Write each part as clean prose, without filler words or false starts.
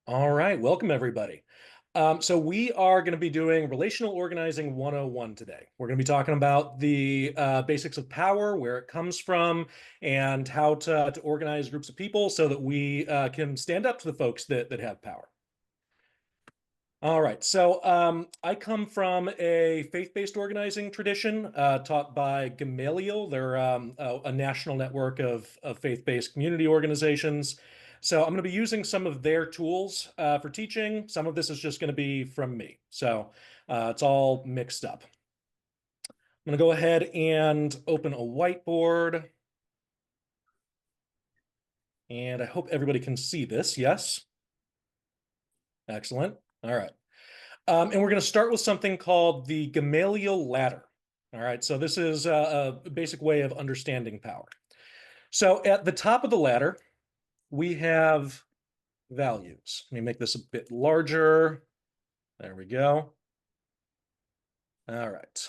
All right, welcome everybody. So we are going to be doing Relational Organizing 101 today. We're going to be talking about the basics of power, where it comes from, and how to organize groups of people so that we can stand up to the folks that have power. All right, so I come from a faith-based organizing tradition taught by Gamaliel. They're a national network of faith-based community organizations. So I'm going to be using some of their tools for teaching. Some of this is just going to be from me. So it's all mixed up. I'm going to go ahead and open a whiteboard. And I hope everybody can see this. Yes? Excellent. All right. And we're going to start with something called the Gamaliel ladder. All right, so this is a basic way of understanding power. So at the top of the ladder, we have values. Let me make this a bit larger. There we go. All right.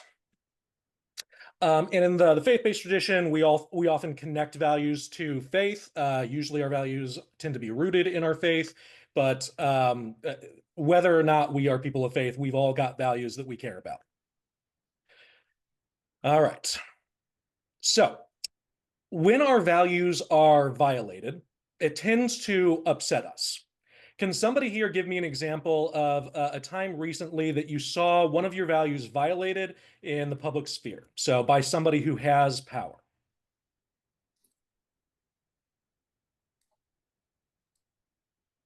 And in the faith-based tradition, we often connect values to faith. Usually our values tend to be rooted in our faith, but whether or not we are people of faith, we've all got values that we care about. All right. So when our values are violated, it tends to upset us. Can somebody here give me an example of a time recently that you saw one of your values violated in the public sphere? So by somebody who has power.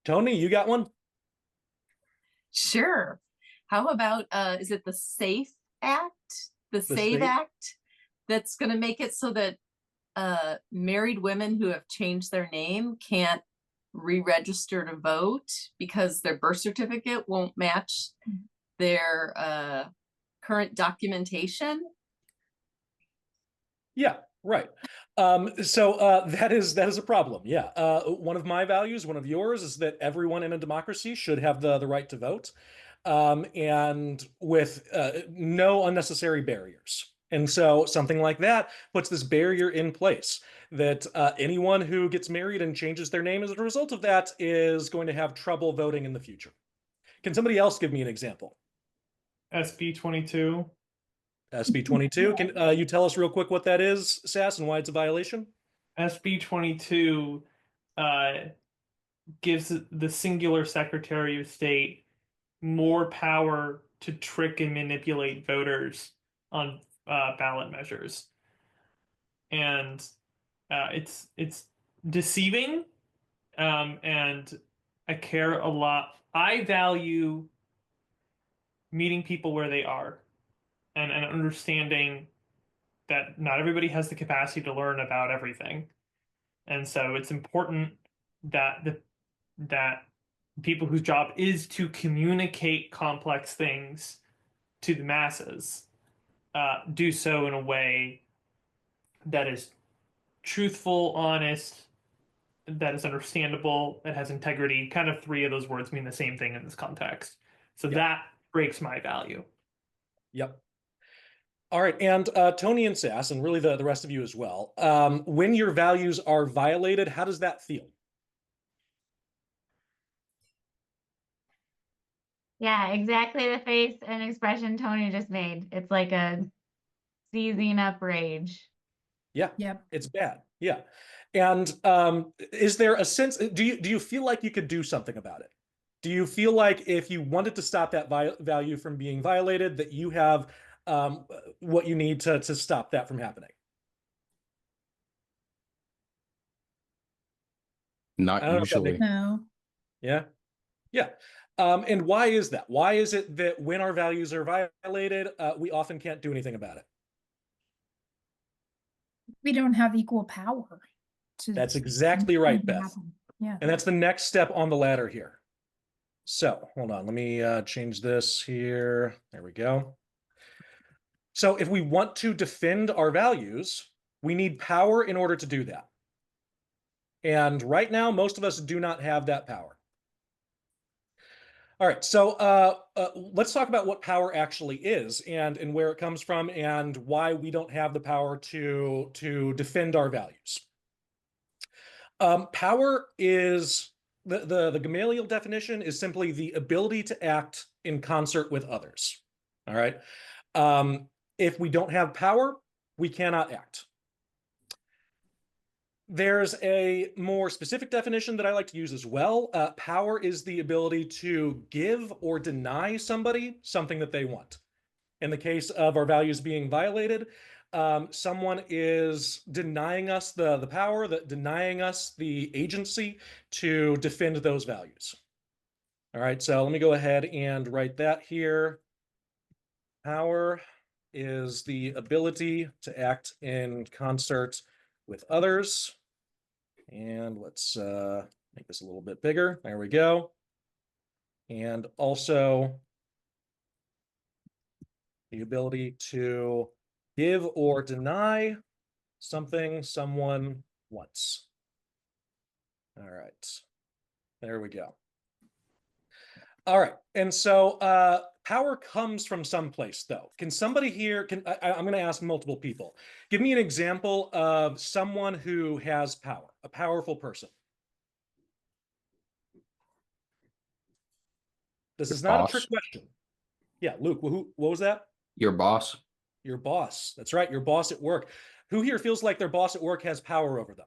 Tony, you got one? Sure. How about, is it the SAFE Act? The SAVE SAFE? Act that's going to make it so that married women who have changed their name can't re-register to vote because their birth certificate won't match their current documentation? Yeah, right. So that is a problem. Yeah. One of my values, one of yours, is that everyone in a democracy should have the right to vote, and with no unnecessary barriers. And so something like that puts this barrier in place that anyone who gets married and changes their name as a result of that is going to have trouble voting in the future. Can somebody else give me an example? SB 22. SB 22. Can you tell us real quick what that is, Sass, and why it's a violation? SB 22 gives the singular Secretary of State more power to trick and manipulate voters on ballot measures. And it's deceiving, and I care a lot. I value meeting people where they are and understanding that not everybody has the capacity to learn about everything. And so it's important that that people whose job is to communicate complex things to the masses do so in a way that is truthful, honest, that is understandable, that has integrity. Kind of three of those words mean the same thing in this context. So that breaks my value. Yep. All right, and Tony and Sass, and really the rest of you as well, when your values are violated, how does that feel? Yeah, exactly the face and expression Tony just made. It's like a seizing up rage. Yeah, Yep. it's bad. Yeah. And is there a sense, do you feel like you could do something about it? Do you feel like if you wanted to stop that value from being violated, that you have what you need to stop that from happening? Not usually. No. Yeah. Yeah. And why is that? Why is it that when our values are violated, we often can't do anything about it? We don't have equal power. That's exactly right, Beth. Happen. Yeah. And that's the next step on the ladder here. So hold on, let me change this here. There we go. So if we want to defend our values, we need power in order to do that. And right now, most of us do not have that power. All right, so let's talk about what power actually is and where it comes from and why we don't have the power to defend our values. Power is the Gamaliel definition is simply the ability to act in concert with others. All right. If we don't have power, we cannot act. There's a more specific definition that I like to use as well. Power is the ability to give or deny somebody something that they want. In the case of our values being violated, someone is denying us the power, denying us the agency to defend those values. All right, so let me go ahead and write that here. Power is the ability to act in concert with others. And let's make this a little bit bigger. There we go. And also the ability to give or deny something someone wants. All right. There we go. All right. And so power comes from someplace, though. Can somebody here, I'm going to ask multiple people. Give me an example of someone who has power, a powerful person. This is not a trick question. Yeah, Luke, what was that? Your boss. Your boss. That's right, your boss at work. Who here feels like their boss at work has power over them?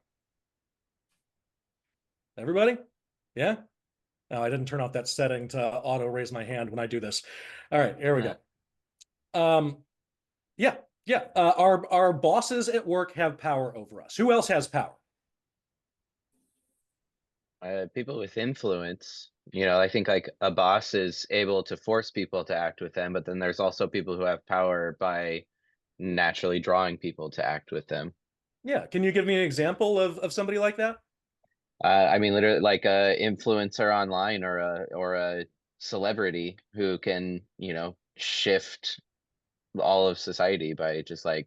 Everybody? Yeah? No, I didn't turn off that setting to auto raise my hand when I do this. All right, here we go. Yeah. Our bosses at work have power over us. Who else has power? People with influence. I think like a boss is able to force people to act with them, but then there's also people who have power by naturally drawing people to act with them. Yeah, can you give me an example of somebody like that? I mean, literally like a influencer online or a celebrity who can, shift all of society by just like,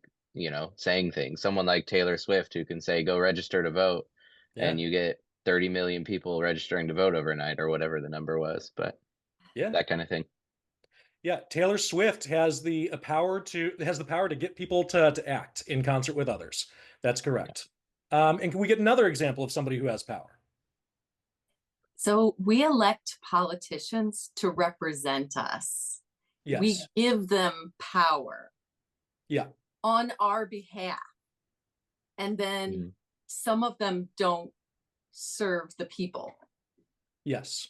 saying things. Someone like Taylor Swift who can say, go register to vote, and you get 30 million people registering to vote overnight or whatever the number was, but that kind of thing. Yeah, Taylor Swift has the power to get people to act in concert with others. That's correct. And can we get another example of somebody who has power? So we elect politicians to represent us. Yes. We give them power. Yeah. On our behalf. And then some of them don't serve the people. Yes.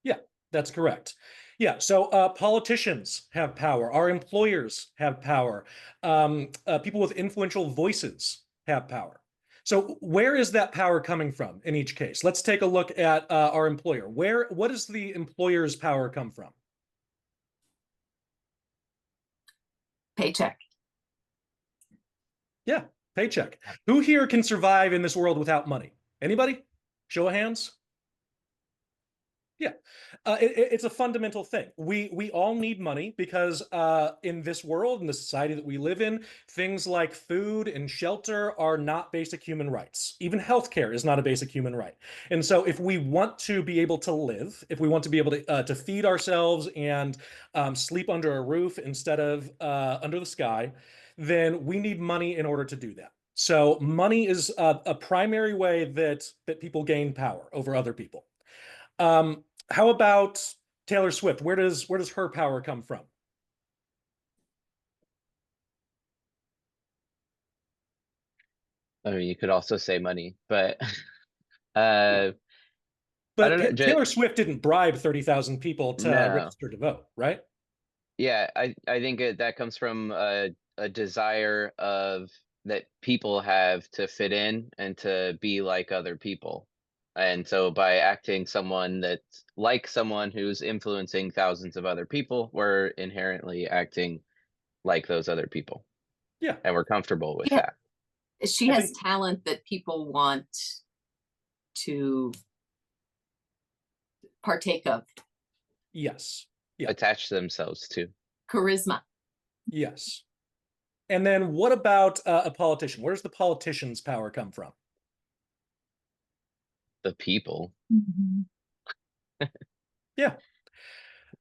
Yeah, that's correct. Yeah, so politicians have power. Our employers have power. People with influential voices have power. So where is that power coming from in each case? Let's take a look at our employer. What does the employer's power come from? Paycheck. Yeah, paycheck. Who here can survive in this world without money? Anybody? Show of hands. Yeah, it's a fundamental thing. We all need money because in this world, in the society that we live in, things like food and shelter are not basic human rights. Even healthcare is not a basic human right. And so if we want to be able to live, if we want to be able to feed ourselves and sleep under a roof instead of under the sky, then we need money in order to do that. So money is a primary way that people gain power over other people. How about Taylor Swift? Where does her power come from? I mean, you could also say money, but I don't know. Taylor Swift didn't bribe 30,000 people to register to vote, right? Yeah, I think that comes from a desire that people have to fit in and to be like other people. And so by acting someone that's like someone who's influencing thousands of other people, we're inherently acting like those other people. Yeah. And we're comfortable with that. She has talent that people want to partake of. Yes. Yeah. Attach themselves to. Charisma. Yes. And then what about a politician? Where does the politician's power come from? The people. Yeah.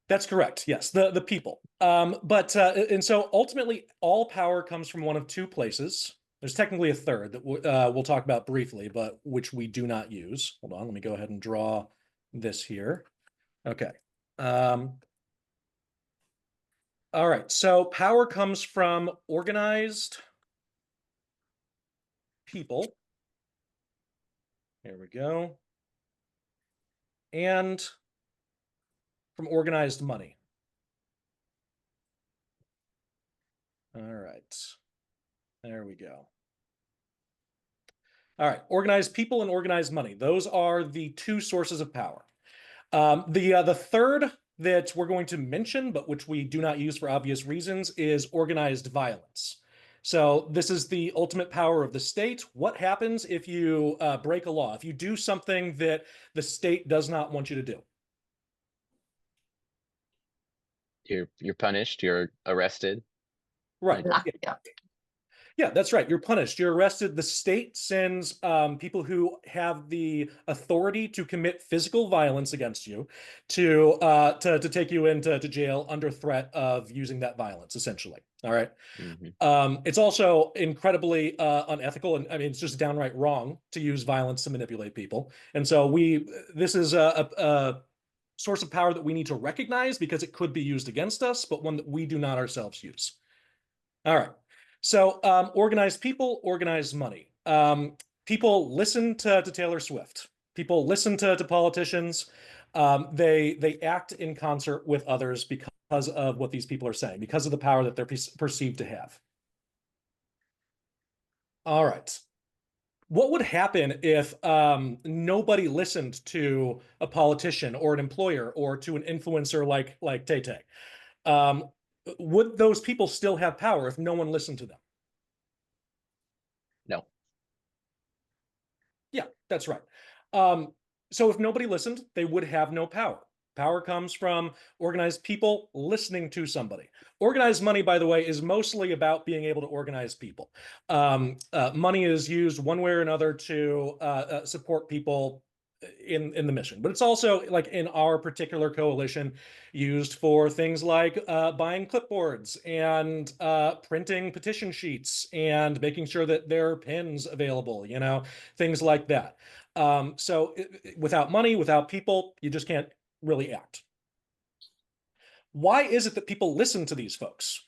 That's correct. Yes, the people. And so ultimately, all power comes from one of two places. There's technically a third that we'll talk about briefly, but which we do not use. Hold on, let me go ahead and draw this here. Okay. All right, so power comes from organized people. There we go. And from organized money. All right. There we go. All right, organized people and organized money. Those are the two sources of power. The third that we're going to mention, but which we do not use for obvious reasons, is organized violence. So this is the ultimate power of the state. What happens if you break a law, if you do something that the state does not want you to do? You're punished, you're arrested. Right. Locked up. Yeah, that's right. You're punished. You're arrested. The state sends people who have the authority to commit physical violence against you to take you into jail under threat of using that violence, essentially. All right. It's also incredibly unethical, and I mean, it's just downright wrong to use violence to manipulate people. And so this is a source of power that we need to recognize because it could be used against us, but one that we do not ourselves use. All right. So organized people, organized money. People listen to Taylor Swift. People listen to politicians. They act in concert with others because of what these people are saying, because of the power that they're perceived to have. All right. What would happen if nobody listened to a politician or an employer or to an influencer like Tay Tay? Would those people still have power if no one listened to them? No. Yeah, that's right. So if nobody listened, they would have no power. Power comes from organized people listening to somebody. Organized money, by the way, is mostly about being able to organize people. Money is used one way or another to support people in the mission, but it's also, like in our particular coalition, used for things like buying clipboards and printing petition sheets and making sure that there are pins available, things like that. So without money, without people, you just can't really act. Why is it that people listen to these folks?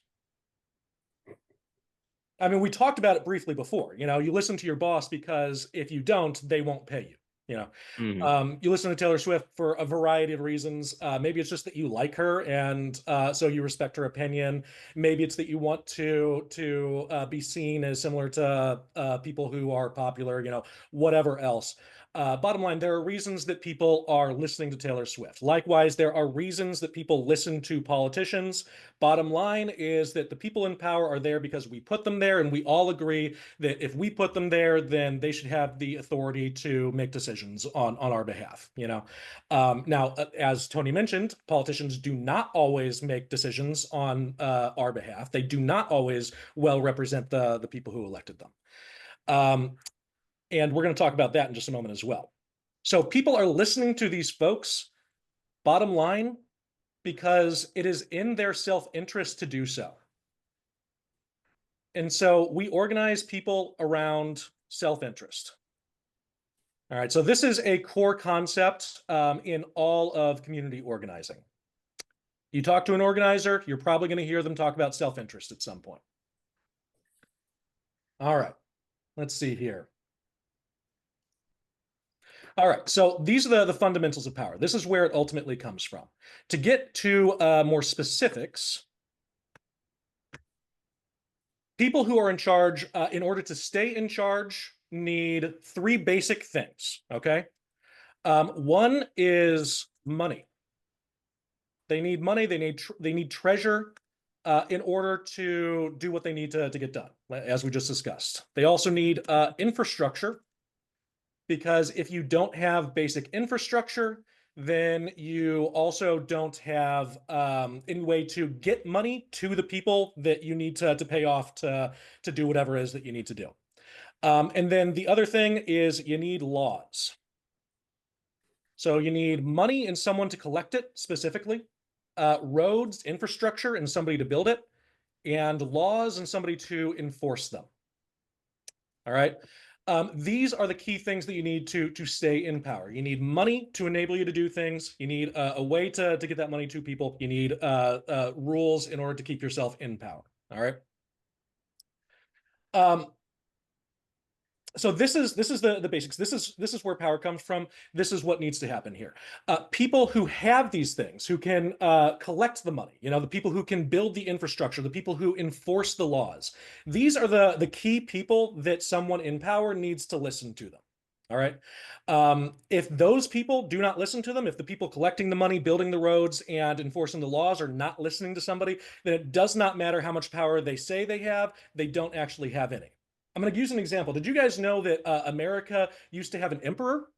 I mean, we talked about it briefly before. You listen to your boss because if you don't, they won't pay you. You listen to Taylor Swift for a variety of reasons. Maybe it's just that you like her, and so you respect her opinion. Maybe it's that you want to be seen as similar to people who are popular. Whatever else. Bottom line, there are reasons that people are listening to Taylor Swift. Likewise, there are reasons that people listen to politicians. Bottom line is that the people in power are there because we put them there, and we all agree that if we put them there, then they should have the authority to make decisions on our behalf. Now, as Tony mentioned, politicians do not always make decisions on our behalf. They do not always well represent the people who elected them. And we're going to talk about that in just a moment as well. So people are listening to these folks, bottom line, because it is in their self-interest to do so. And so we organize people around self-interest. All right, so this is a core concept in all of community organizing. You talk to an organizer, you're probably going to hear them talk about self-interest at some point. All right, let's see here. All right, so these are the fundamentals of power. This is where it ultimately comes from. To get to more specifics, people who are in charge, in order to stay in charge, need three basic things, okay? One is money. They need money, they need treasure in order to do what they need to get done, as we just discussed. They also need infrastructure, because if you don't have basic infrastructure, then you also don't have any way to get money to the people that you need to pay off to do whatever it is that you need to do. And then the other thing is you need laws. So you need money and someone to collect it specifically, roads, infrastructure, and somebody to build it, and laws and somebody to enforce them. All right. These are the key things that you need to stay in power. You need money to enable you to do things. You need a way to get that money to people. You need rules in order to keep yourself in power. All right. So this is the basics. This is where power comes from. This is what needs to happen here. People who have these things, who can collect the money, the people who can build the infrastructure, the people who enforce the laws. These are the key people that someone in power needs to listen to them. All right. If those people do not listen to them, if the people collecting the money, building the roads, and enforcing the laws are not listening to somebody, then it does not matter how much power they say they have. They don't actually have any. I'm going to use an example. Did you guys know that America used to have an emperor?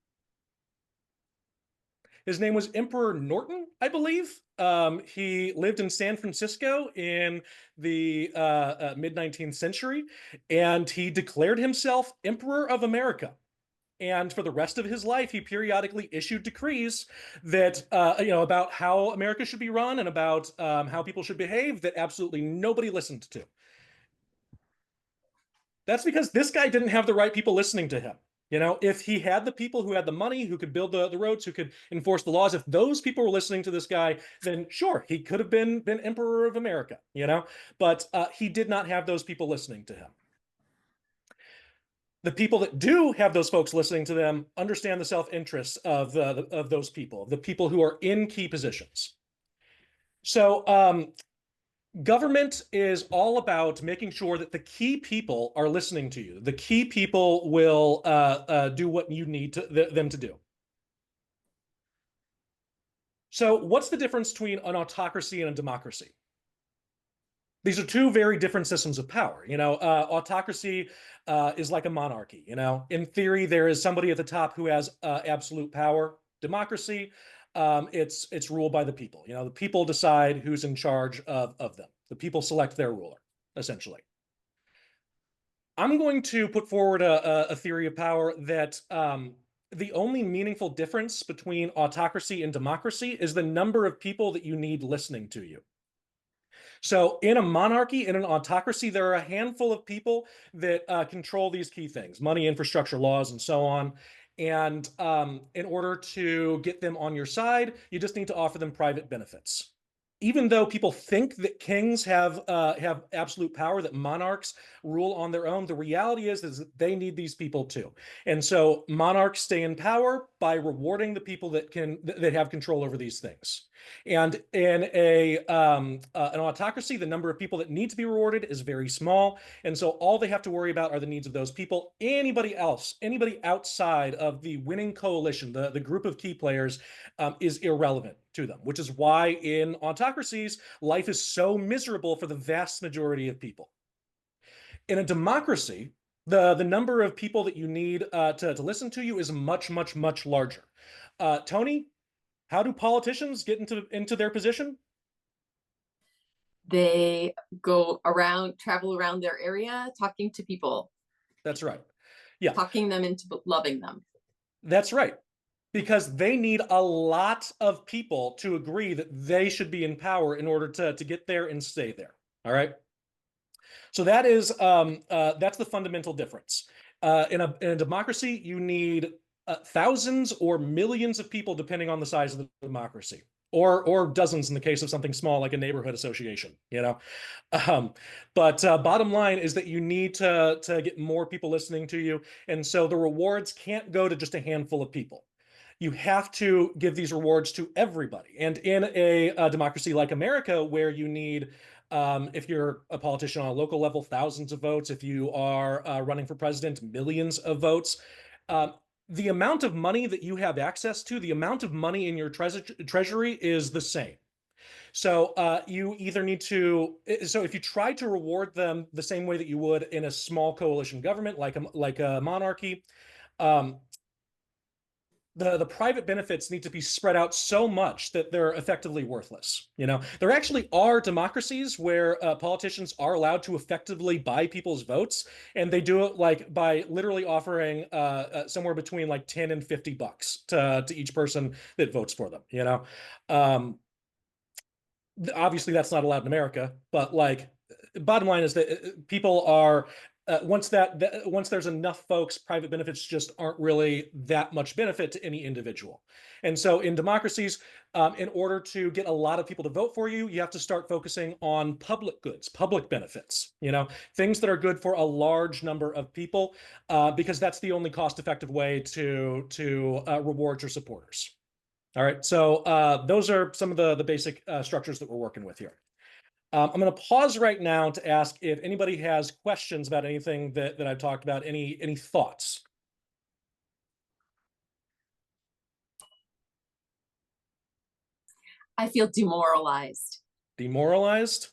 His name was Emperor Norton, I believe. He lived in San Francisco in the mid-19th century, and he declared himself Emperor of America. And for the rest of his life, he periodically issued decrees that, about how America should be run and about how people should behave that absolutely nobody listened to. That's because this guy didn't have the right people listening to him. If he had the people who had the money, who could build the roads, who could enforce the laws, if those people were listening to this guy, then sure, he could have been Emperor of America, but he did not have those people listening to him. The people that do have those folks listening to them understand the self-interests of those people, the people who are in key positions. So government is all about making sure that the key people are listening to you. The key people will do what you need them to do. So what's the difference between an autocracy and a democracy? These are two very different systems of power. Autocracy is like a monarchy. In theory, there is somebody at the top who has absolute power. Democracy, it's ruled by the people. The people decide who's in charge of them. The people select their ruler, essentially. I'm going to put forward a theory of power that the only meaningful difference between autocracy and democracy is the number of people that you need listening to you. So in a monarchy, in an autocracy, there are a handful of people that control these key things, money, infrastructure, laws, and so on. And in order to get them on your side, you just need to offer them private benefits. Even though people think that kings have absolute power, that monarchs rule on their own, the reality is that they need these people too. And so monarchs stay in power by rewarding the people that have control over these things. And in an autocracy, the number of people that need to be rewarded is very small. And so all they have to worry about are the needs of those people. Anybody else, anybody outside of the winning coalition, the group of key players, is irrelevant to them, which is why in autocracies, life is so miserable for the vast majority of people. In a democracy, the number of people that you need to listen to you is much, much, much larger. Tony, how do politicians get into their position? They go around, travel around their area, talking to people. That's right. Yeah. Talking them into loving them. That's right. Because they need a lot of people to agree that they should be in power in order to get there and stay there. All right. So that's the fundamental difference. In a democracy, you need thousands or millions of people, depending on the size of the democracy, or dozens in the case of something small like a neighborhood association. But bottom line is that you need to get more people listening to you, and so the rewards can't go to just a handful of people. You have to give these rewards to everybody. And in a democracy like America, where you need, if you're a politician on a local level, thousands of votes. If you are running for president, millions of votes. The amount of money that you have access to, the amount of money in your treasury is the same. So you either need to, so if you try to reward them the same way that you would in a small coalition government, like a monarchy, the private benefits need to be spread out so much that they're effectively worthless. There actually are democracies where politicians are allowed to effectively buy people's votes, and they do it like by literally offering somewhere between like 10 and $50 to each person that votes for them. Obviously that's not allowed in America, but like bottom line is that people are once once there's enough folks, private benefits just aren't really that much benefit to any individual. And so in democracies, in order to get a lot of people to vote for you, you have to start focusing on public goods, public benefits, things that are good for a large number of people, because that's the only cost-effective way to reward your supporters. All right, so those are some of the basic structures that we're working with here. I'm going to pause right now to ask if anybody has questions about anything that I've talked about, any thoughts. I feel demoralized. Demoralized?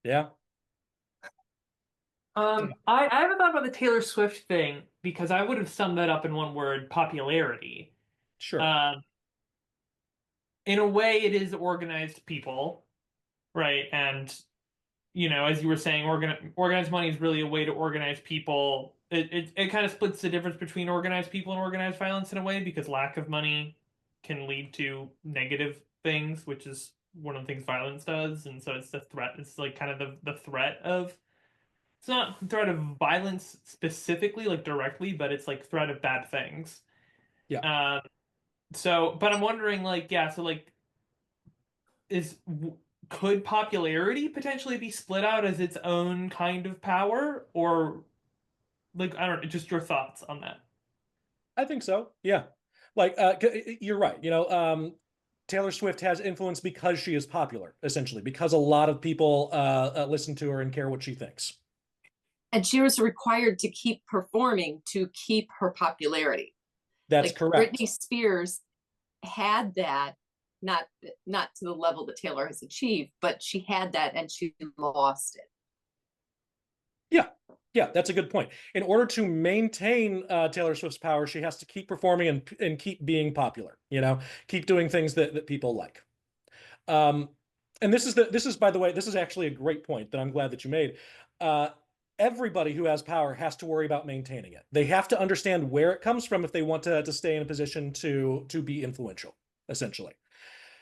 Yeah. I haven't thought about the Taylor Swift thing because I would have summed that up in one word: popularity. Sure. In a way, it is organized people, right? And as you were saying, organized money is really a way to organize people. It kind of splits the difference between organized people and organized violence in a way, because lack of money can lead to negative things, which is one of the things violence does. And so it's the threat. It's like kind of the threat of. It's not threat of violence specifically, like directly, but it's like threat of bad things. Yeah. But I'm wondering, like, yeah, so like, could popularity potentially be split out as its own kind of power, or like, I don't know, just your thoughts on that? I think so. Yeah. Like, you're right. Taylor Swift has influence because she is popular, essentially, because a lot of people listen to her and care what she thinks. And she was required to keep performing to keep her popularity. That's correct. Britney Spears had that, not to the level that Taylor has achieved, but she had that and she lost it. Yeah, that's a good point. In order to maintain Taylor Swift's power, she has to keep performing and keep being popular, keep doing things that people like. And this is, by the way, this is actually a great point that I'm glad that you made. Everybody who has power has to worry about maintaining it. They have to understand where it comes from if they want to stay in a position to be influential, essentially.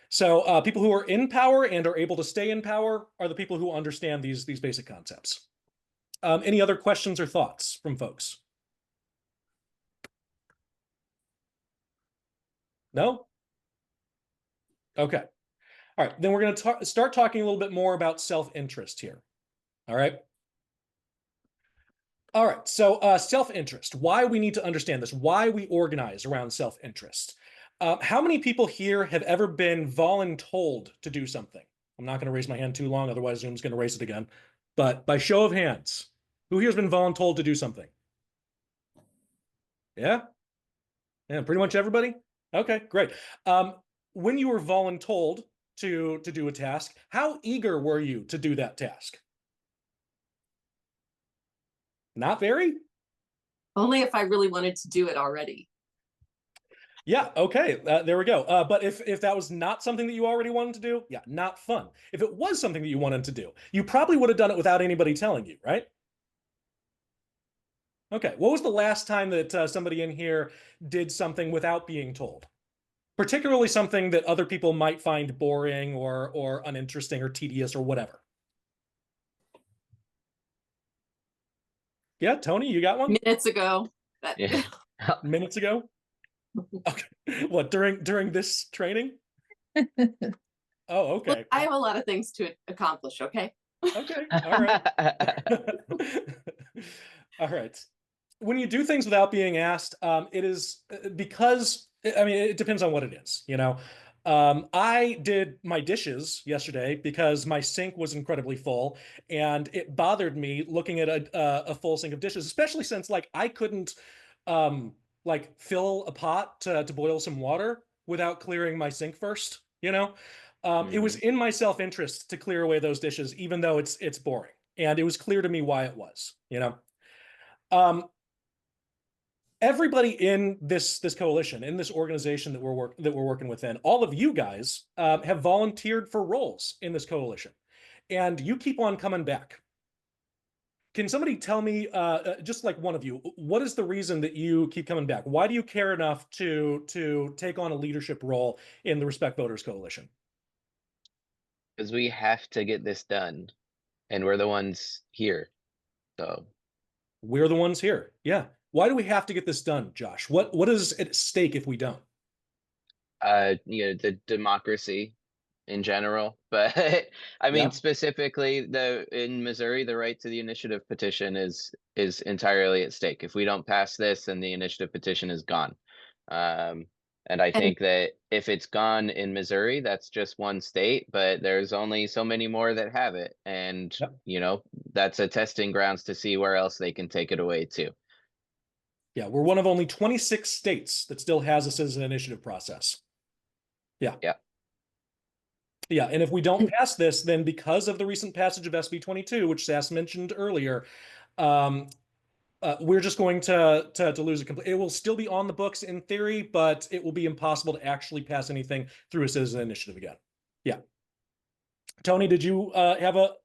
So people who are in power and are able to stay in power are the people who understand these basic concepts. Any other questions or thoughts from folks? No? Okay. All right. Then we're going to start talking a little bit more about self-interest here. All right. All right. So self-interest, why we need to understand this, why we organize around self-interest. How many people here have ever been voluntold to do something? I'm not going to raise my hand too long, otherwise Zoom's going to raise it again. But by show of hands, who here has been voluntold to do something? Yeah? Yeah, pretty much everybody? Okay, great. When you were voluntold to do a task, how eager were you to do that task? Not very? Only if I really wanted to do it already. Yeah, okay, there we go. But if that was not something that you already wanted to do, yeah, not fun. If it was something that you wanted to do, you probably would have done it without anybody telling you, right? Okay, what was the last time that somebody in here did something without being told? Particularly something that other people might find boring or uninteresting or tedious or whatever. Yeah, Tony, you got one? Minutes ago. Yeah. Minutes ago? Okay. What, during this training? Oh, okay. Look, I have a lot of things to accomplish, okay? Okay, all right. All right. When you do things without being asked, it is because, I mean, it depends on what it is, I did my dishes yesterday because my sink was incredibly full, and it bothered me looking at a full sink of dishes, especially since like I couldn't like fill a pot to boil some water without clearing my sink first, It was in my self-interest to clear away those dishes, even though it's boring, and it was clear to me why it was, Everybody in this coalition, in this organization that we're working within, all of you guys have volunteered for roles in this coalition, and you keep on coming back. Can somebody tell me, just like one of you, what is the reason that you keep coming back? Why do you care enough to take on a leadership role in the Respect Voters Coalition? Because we have to get this done, and we're the ones here. So We're the ones here. Yeah. Why do we have to get this done, Josh? What is at stake if we don't? The democracy in general, but I mean Yeah. specifically in Missouri, the right to the initiative petition is entirely at stake. If we don't pass this, then the initiative petition is gone. And I And think that if it's gone in Missouri, that's just one state, but there's only so many more that have it. And, Yep. that's a testing grounds to see where else they can take it away too. Yeah, we're one of only 26 states that still has a citizen initiative process. Yeah. Yeah. Yeah, and if we don't pass this, then because of the recent passage of SB 22, which Sass mentioned earlier, we're just going to lose it completely. It will still be on the books in theory, but it will be impossible to actually pass anything through a citizen initiative again. Yeah. Tony, did you have what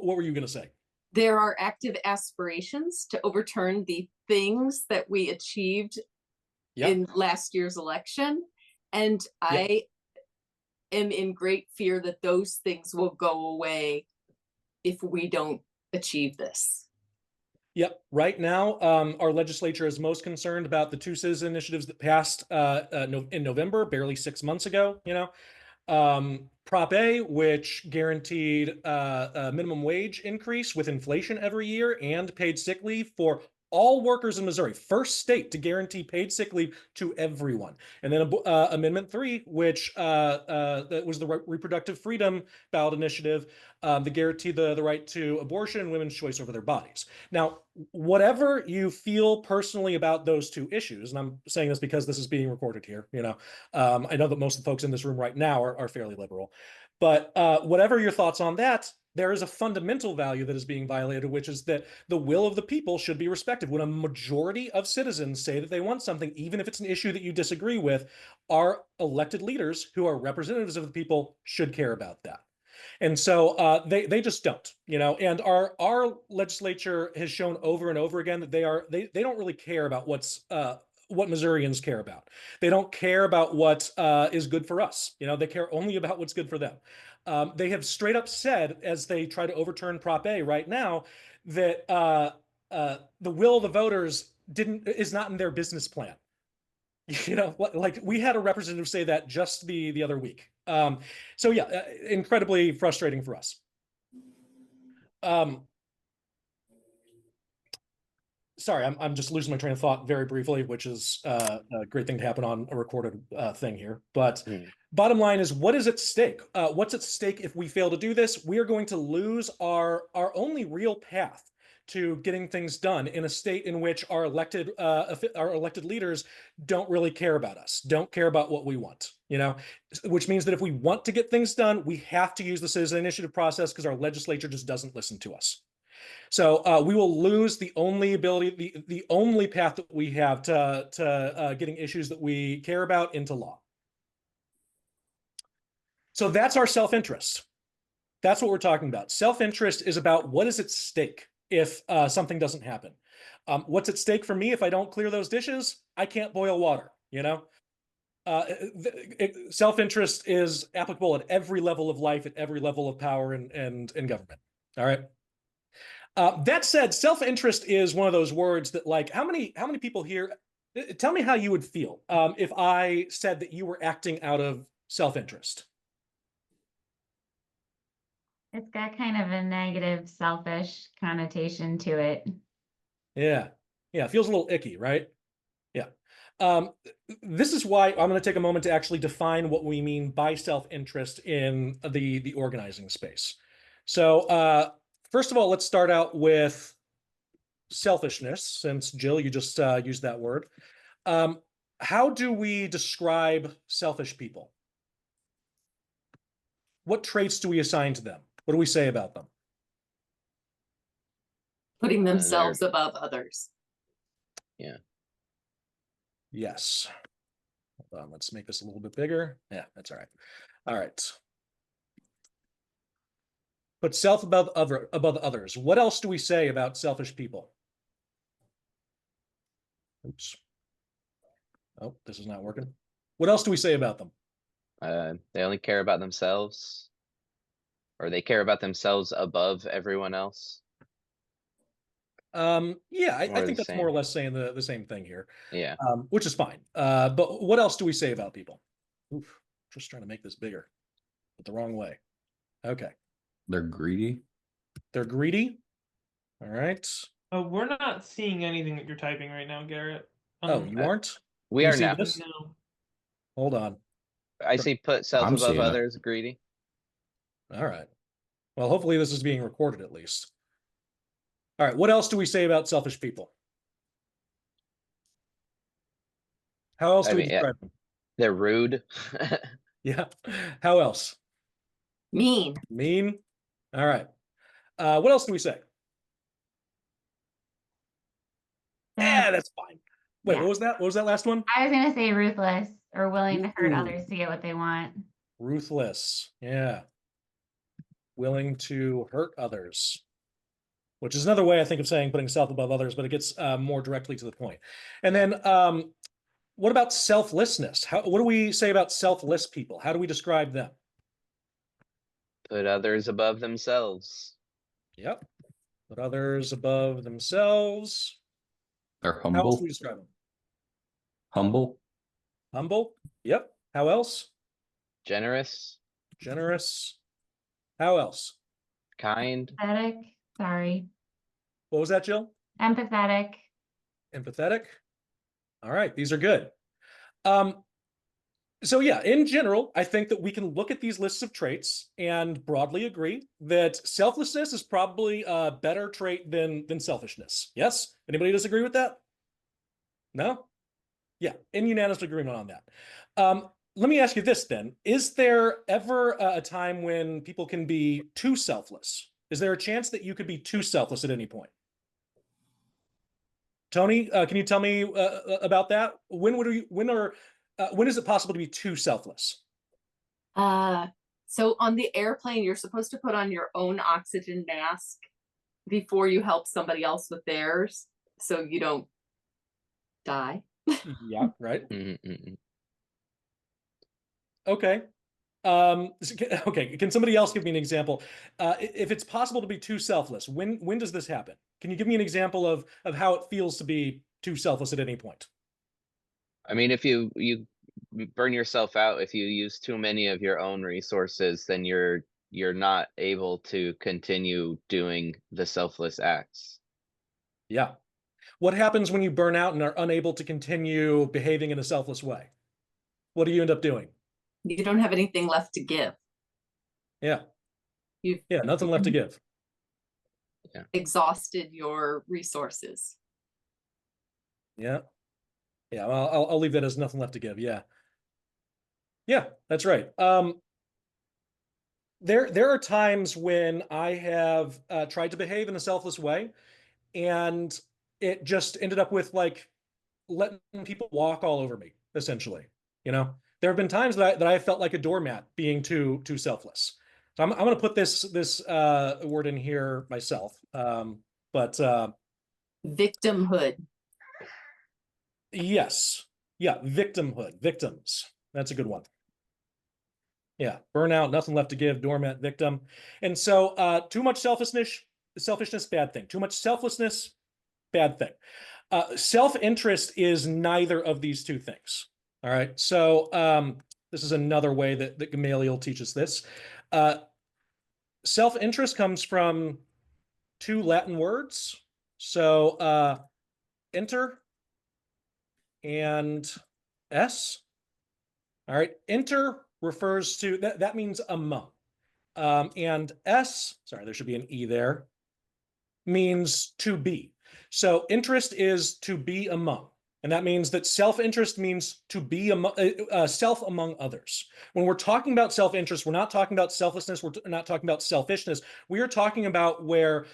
were you going to say? there are active aspirations to overturn the things that we achieved Yeah. in last year's election. And I am in great fear that those things will go away if we don't achieve this. Yep. Right now, our legislature is most concerned about the two citizen initiatives that passed in November, barely 6 months ago. Prop A, which guaranteed a minimum wage increase with inflation every year and paid sick leave for all workers in Missouri, first state to guarantee paid sick leave to everyone. And then Amendment 3, which that was the reproductive freedom ballot initiative that guaranteed the right to abortion and women's choice over their bodies. Now, whatever you feel personally about those two issues, and I'm saying this because this is being recorded here, I know that most of the folks in this room right now are fairly liberal, but whatever your thoughts on that, there is a fundamental value that is being violated, which is that the will of the people should be respected. When a majority of citizens say that they want something, even if it's an issue that you disagree with, our elected leaders who are representatives of the people should care about that. And so they just don't, and our legislature has shown over and over again that they don't really care about what Missourians care about. They don't care about what is good for us. They care only about what's good for them. They have straight up said, as they try to overturn Prop A right now, that the will of the voters is not in their business plan. Like we had a representative say that just the other week. So yeah, incredibly frustrating for us. Sorry, I'm just losing my train of thought very briefly, which is a great thing to happen on a recorded thing here. But bottom line is, what is at stake? What's at stake if we fail to do this? We are going to lose our only real path to getting things done in a state in which our elected leaders don't really care about us, don't care about what we want, which means that if we want to get things done, we have to use the citizen initiative process because our legislature just doesn't listen to us. So we will lose the only ability, the only path that we have to getting issues that we care about into law. So that's our self-interest. That's what we're talking about. Self-interest is about what is at stake if something doesn't happen. What's at stake for me if I don't clear those dishes? I can't boil water, self-interest is applicable at every level of life, at every level of power and government. All right. That said, self-interest is one of those words that, like, how many people here? Tell me how you would feel if I said that you were acting out of self-interest. It's got kind of a negative, selfish connotation to it. Yeah. It feels a little icky, right? Yeah. This is why I'm going to take a moment to actually define what we mean by self-interest in the organizing space. So first of all, let's start out with selfishness, since Jill, you just used that word. How do we describe selfish people? What traits do we assign to them? What do we say about them? Putting themselves above others. Yeah. Yes. Hold on, let's make this a little bit bigger. Yeah, that's all right. All right. Put self above others. What else do we say about selfish people? Oops. Oh, this is not working. What else do we say about them? They only care about themselves, or they care about themselves above everyone else. Yeah, I More the think that's more or same. less saying the same thing here, Yeah. which is fine. But what else do we say about people? Oof, just trying to make this bigger, but the wrong way. Okay. They're greedy. They're greedy. All right. We're not seeing anything that you're typing right now, Garrett. Oh, you aren't? We Can you are see now. this? No. Hold on. I see put self I'm above seeing it. others, greedy. All right. Well, hopefully this is being recorded at least. All right. What else do we say about selfish people? How else I do we mean, describe them? they're rude. Yeah. How else? Mean. Mean. All right. What else do we say? Yeah, that's fine. Wait, Yeah. what was that? What was that last one? I was gonna say ruthless or willing to hurt Ooh. others to get what they want. Ruthless. Yeah. Willing to hurt others, which is another way I think of saying putting self above others, but it gets more directly to the point. And then what about selflessness? What do we say about selfless people? How do we describe them? Put others above themselves. Yep. Put others above themselves. They're How else do we humble. describe them? Humble. Humble. Yep. How else? Generous. Generous. How else? Kind. Empathetic. Sorry. What was that, Jill? Empathetic. Empathetic. All right, these are good. So yeah, in general, I think that we can look at these lists of traits and broadly agree that selflessness is probably a better trait than selfishness. Yes? Anybody disagree with that? No? Yeah, in unanimous agreement on that. Let me ask you this then. Is there ever a time when people can be too selfless? Is there a chance that you could be too selfless at any point? Tony, can you tell me about that? When is it possible to be too selfless? So on the airplane, you're supposed to put on your own oxygen mask before you help somebody else with theirs, so you don't die. Yeah, right. Mm-mm-mm. Okay. Okay. Can somebody else give me an example? If it's possible to be too selfless, when does this happen? Can you give me an example of how it feels to be too selfless at any point? I mean, if you burn yourself out, if you use too many of your own resources, then you're not able to continue doing the selfless acts. Yeah. What happens when you burn out and are unable to continue behaving in a selfless way? What do you end up doing? You don't have anything left to give. Yeah. You've Yeah, nothing left to give. exhausted your resources. Yeah. Yeah, well, I'll leave that as nothing left to give. Yeah. Yeah, that's right. There are times when I have tried to behave in a selfless way, and it just ended up with like letting people walk all over me, essentially. You know, there have been times that I felt like a doormat being too selfless. So I'm going to put this word in here myself. But Victimhood. yes, yeah, victimhood, victims. That's a good one. Yeah, burnout, nothing left to give, doormat, victim. And so too much selfishness, bad thing. Too much selflessness, bad thing. Self-interest is neither of these two things. All right. So this is another way that Gamaliel teaches this. Self-interest comes from two Latin words. So inter and s. All right. Inter refers to that means among. And s, sorry, there should be an e there, means to be. So interest is to be among. And that means that self-interest means to be self among others. When we're talking about self-interest, we're not talking about selflessness. We're not talking about selfishness. We are talking about where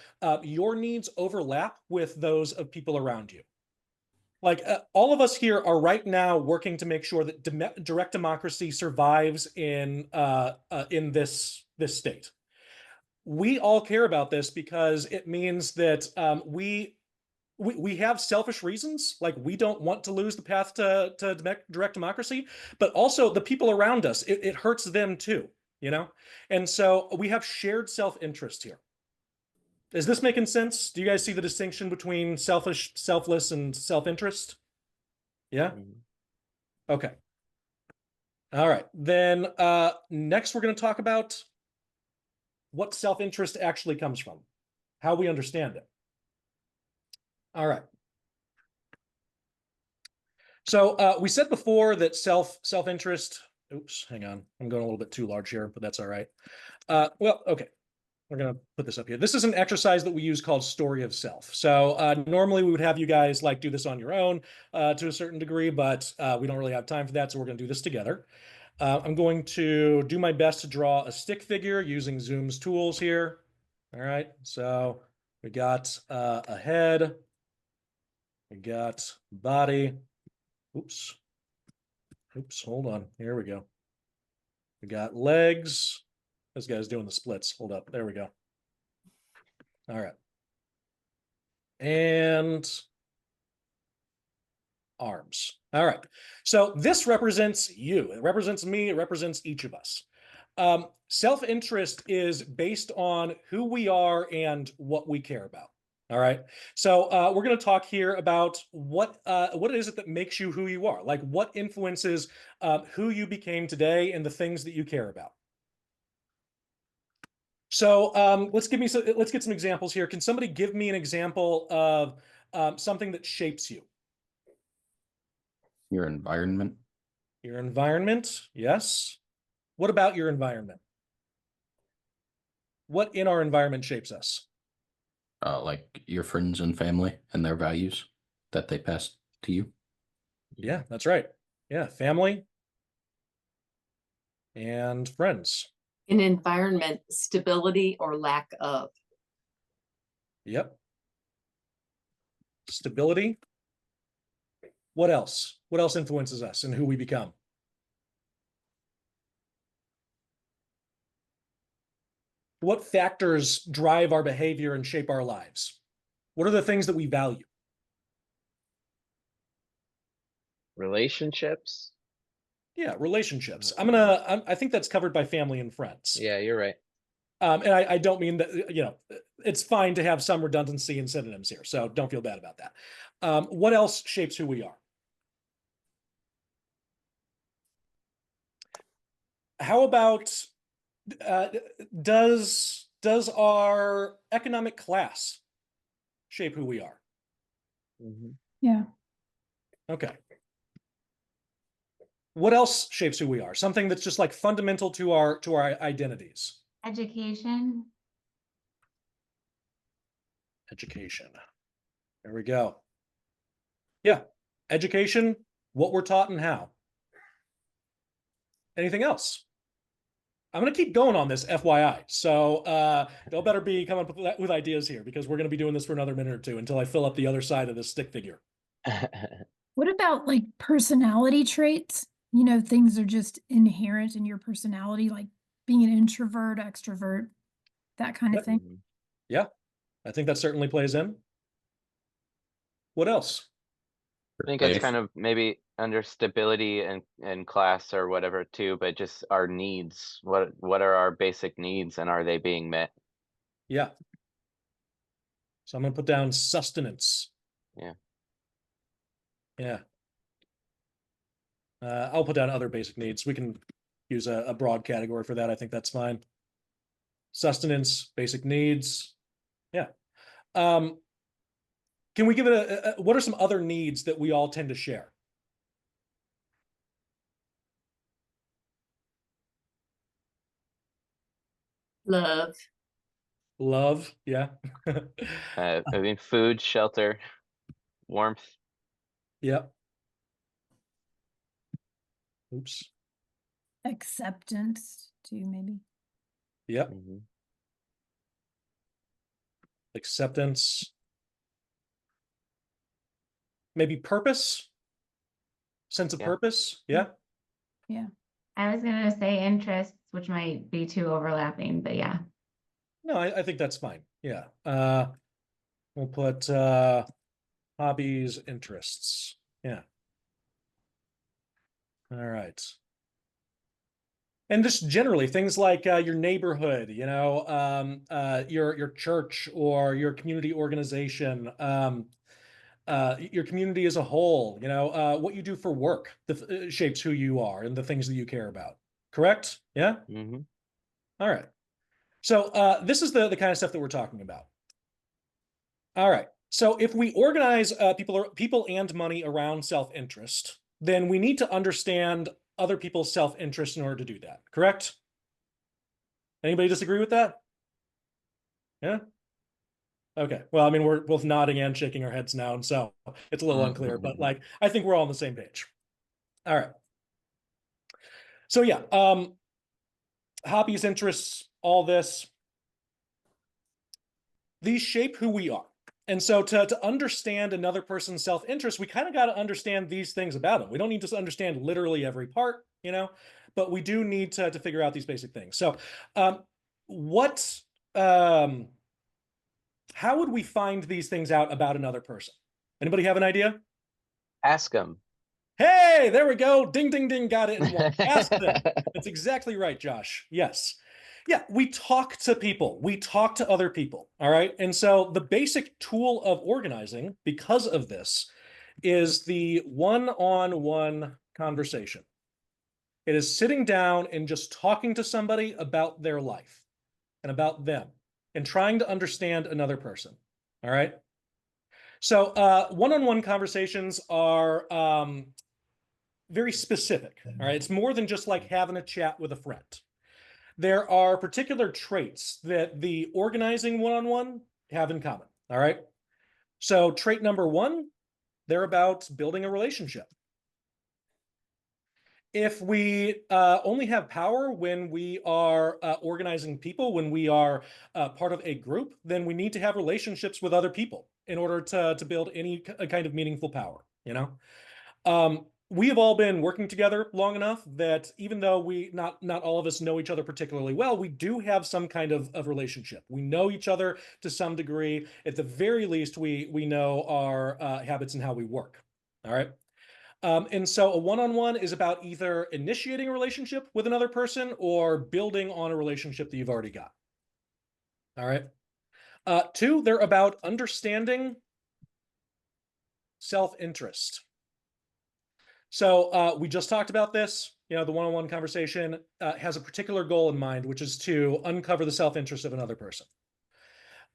your needs overlap with those of people around you. Like all of us here are right now working to make sure that direct democracy survives in this state. We all care about this because it means that we have selfish reasons, like we don't want to lose the path to direct democracy, but also the people around us, it hurts them too, you know? And so we have shared self-interest here. Is this making sense? Do you guys see the distinction between selfish, selfless, and self-interest? Yeah? Mhm. Okay. All right. Then next we're going to talk about what self-interest actually comes from, how we understand it. All right. So we said before that self-interest, oops, hang on. I'm going a little bit too large here, but that's all right. Well, okay. We're going to put this up here. This is an exercise that we use called story of self. So normally we would have you guys like do this on your own to a certain degree, but we don't really have time for that. So we're going to do this together. I'm going to do my best to draw a stick figure using Zoom's tools here. All right. So we got a head. We got body. Oops. Oops. Hold on. Here we go. We got legs. This guy's doing the splits. Hold up. There we go. All right. And arms. All right. So this represents you. It represents me. It represents each of us. Self-interest is based on who we are and what we care about. All right. So we're going to talk here about what is it that makes you who you are? Like what influences who you became today and the things that you care about. So let's get some examples here. Can somebody give me an example of something that shapes you? Your environment. Your environment, yes. What about your environment? What in our environment shapes us? Like your friends and family and their values that they pass to you. Yeah, that's right. Yeah, family and friends. In environment, stability or lack of. Yep. Stability. What else? What else influences us and who we become? What factors drive our behavior and shape our lives? What are the things that we value? Relationships. Yeah, relationships. Mm-hmm. I think that's covered by family and friends. Yeah, you're right. And I don't mean that, you know, it's fine to have some redundancy in synonyms here, so don't feel bad about that. What else shapes who we are? How about uh, does our economic class shape who we are? Mhm. Yeah. Okay. What else shapes who we are? Something that's just like fundamental to our identities. Education. Education. There we go. Yeah. Education, what we're taught and how. Anything else? I'm going to keep going on this, FYI. So y'all better be coming up with ideas here because we're going to be doing this for another minute or two until I fill up the other side of this stick figure. What about like personality traits? You know, things are just inherent in your personality, like being an introvert, extrovert, that kind of Yep. thing. Mhm. Yeah, I think that certainly plays in. What else? I think it's Faith. kind of maybe under stability and class or whatever too, but just our needs. What are our basic needs and are they being met? Yeah. So I'm going to put down sustenance. Yeah. Yeah. I'll put down other basic needs. We can use a broad category for that. I think that's fine. Sustenance, basic needs. Yeah. Can we give it what are some other needs that we all tend to share? Love. Love. Yeah. I mean, food, shelter, warmth. Yep. Oops. Acceptance too, maybe. Yep. Mhm. Acceptance. Maybe purpose. Sense of Yeah. purpose. Yeah. Yeah. I was gonna say interests, which might be too overlapping, but yeah. No, I think that's fine. Yeah. We'll put hobbies, interests. Yeah. All right. And just generally things like your neighborhood, your church or your community organization, your community as a whole, what you do for work shapes who you are and the things that you care about. Correct? Yeah? Hmm. All right. So this is the kind of stuff that we're talking about. All right. So if we organize people and money around self-interest, then we need to understand other people's self-interest in order to do that. Correct? Anybody disagree with that? Yeah? Okay. Well, I mean, we're both nodding and shaking our heads now, and so it's a little unclear, but like I think we're all on the same page. All right. So yeah, hobbies, interests, all this, these shape who we are. And so to understand another person's self-interest, we kind of got to understand these things about them. We don't need to understand literally every part, but we do need to figure out these basic things. So what how would we find these things out about another person? Anybody have an idea? Ask them. Hey, there we go. Ding, ding, ding. Got it in one. Ask them. That's exactly right, Josh. Yes. Yeah, we talk to people. We talk to other people. All right. And so the basic tool of organizing, because of this, is the one-on-one conversation. It is sitting down and just talking to somebody about their life and about them and trying to understand another person. All right. So one-on-one conversations are very specific. All right. It's more than just like having a chat with a friend. There are particular traits that the organizing one-on-one have in common. All right. So trait number one, they're about building a relationship. If we only have power when we are organizing people, when we are part of a group, then we need to have relationships with other people in order to build any kind of meaningful power, we have all been working together long enough that even though we not all of us know each other particularly well, we do have some kind of relationship. We know each other to some degree. At the very least, we know our habits and how we work. All right. And so a one-on-one is about either initiating a relationship with another person or building on a relationship that you've already got. All right. Two, they're about understanding self-interest. So we just talked about this. The one-on-one conversation has a particular goal in mind, which is to uncover the self-interest of another person.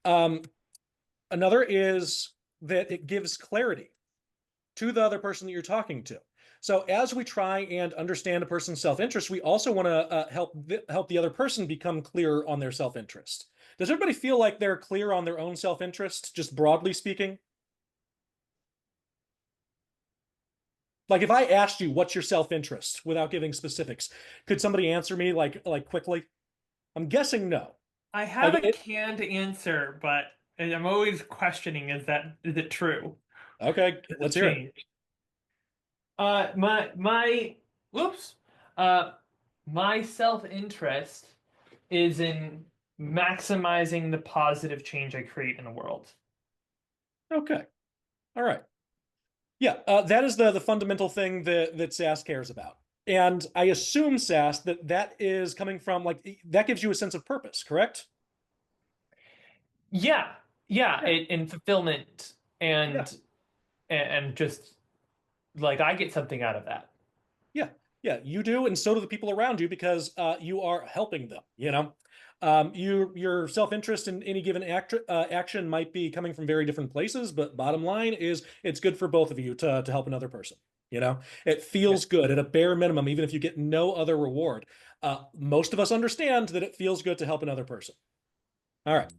Another is that it gives clarity to the other person that you're talking to. So as we try and understand a person's self-interest, we also want to help the other person become clear on their self-interest. Does everybody feel like they're clear on their own self-interest, just broadly speaking? Like if I asked you what's your self-interest without giving specifics, could somebody answer me like quickly? I'm guessing no. I have Like a canned answer, but I'm always questioning: is it true? Okay, Has let's it hear it. changed? Whoops. My self-interest is in maximizing the positive change I create in the world. Okay. All right. Yeah, that is the fundamental thing that SAS cares about. And I assume, SAS, that is coming from like that gives you a sense of purpose, correct? Yeah, yeah, Yeah. and fulfillment Yeah. and just like I get something out of that. Yeah, yeah, you do, and so do the people around you because you are helping them. Your self-interest in any given action might be coming from very different places, but bottom line is it's good for both of you to help another person. It feels good at a bare minimum, even if you get no other reward. Most of us understand that it feels good to help another person. All right.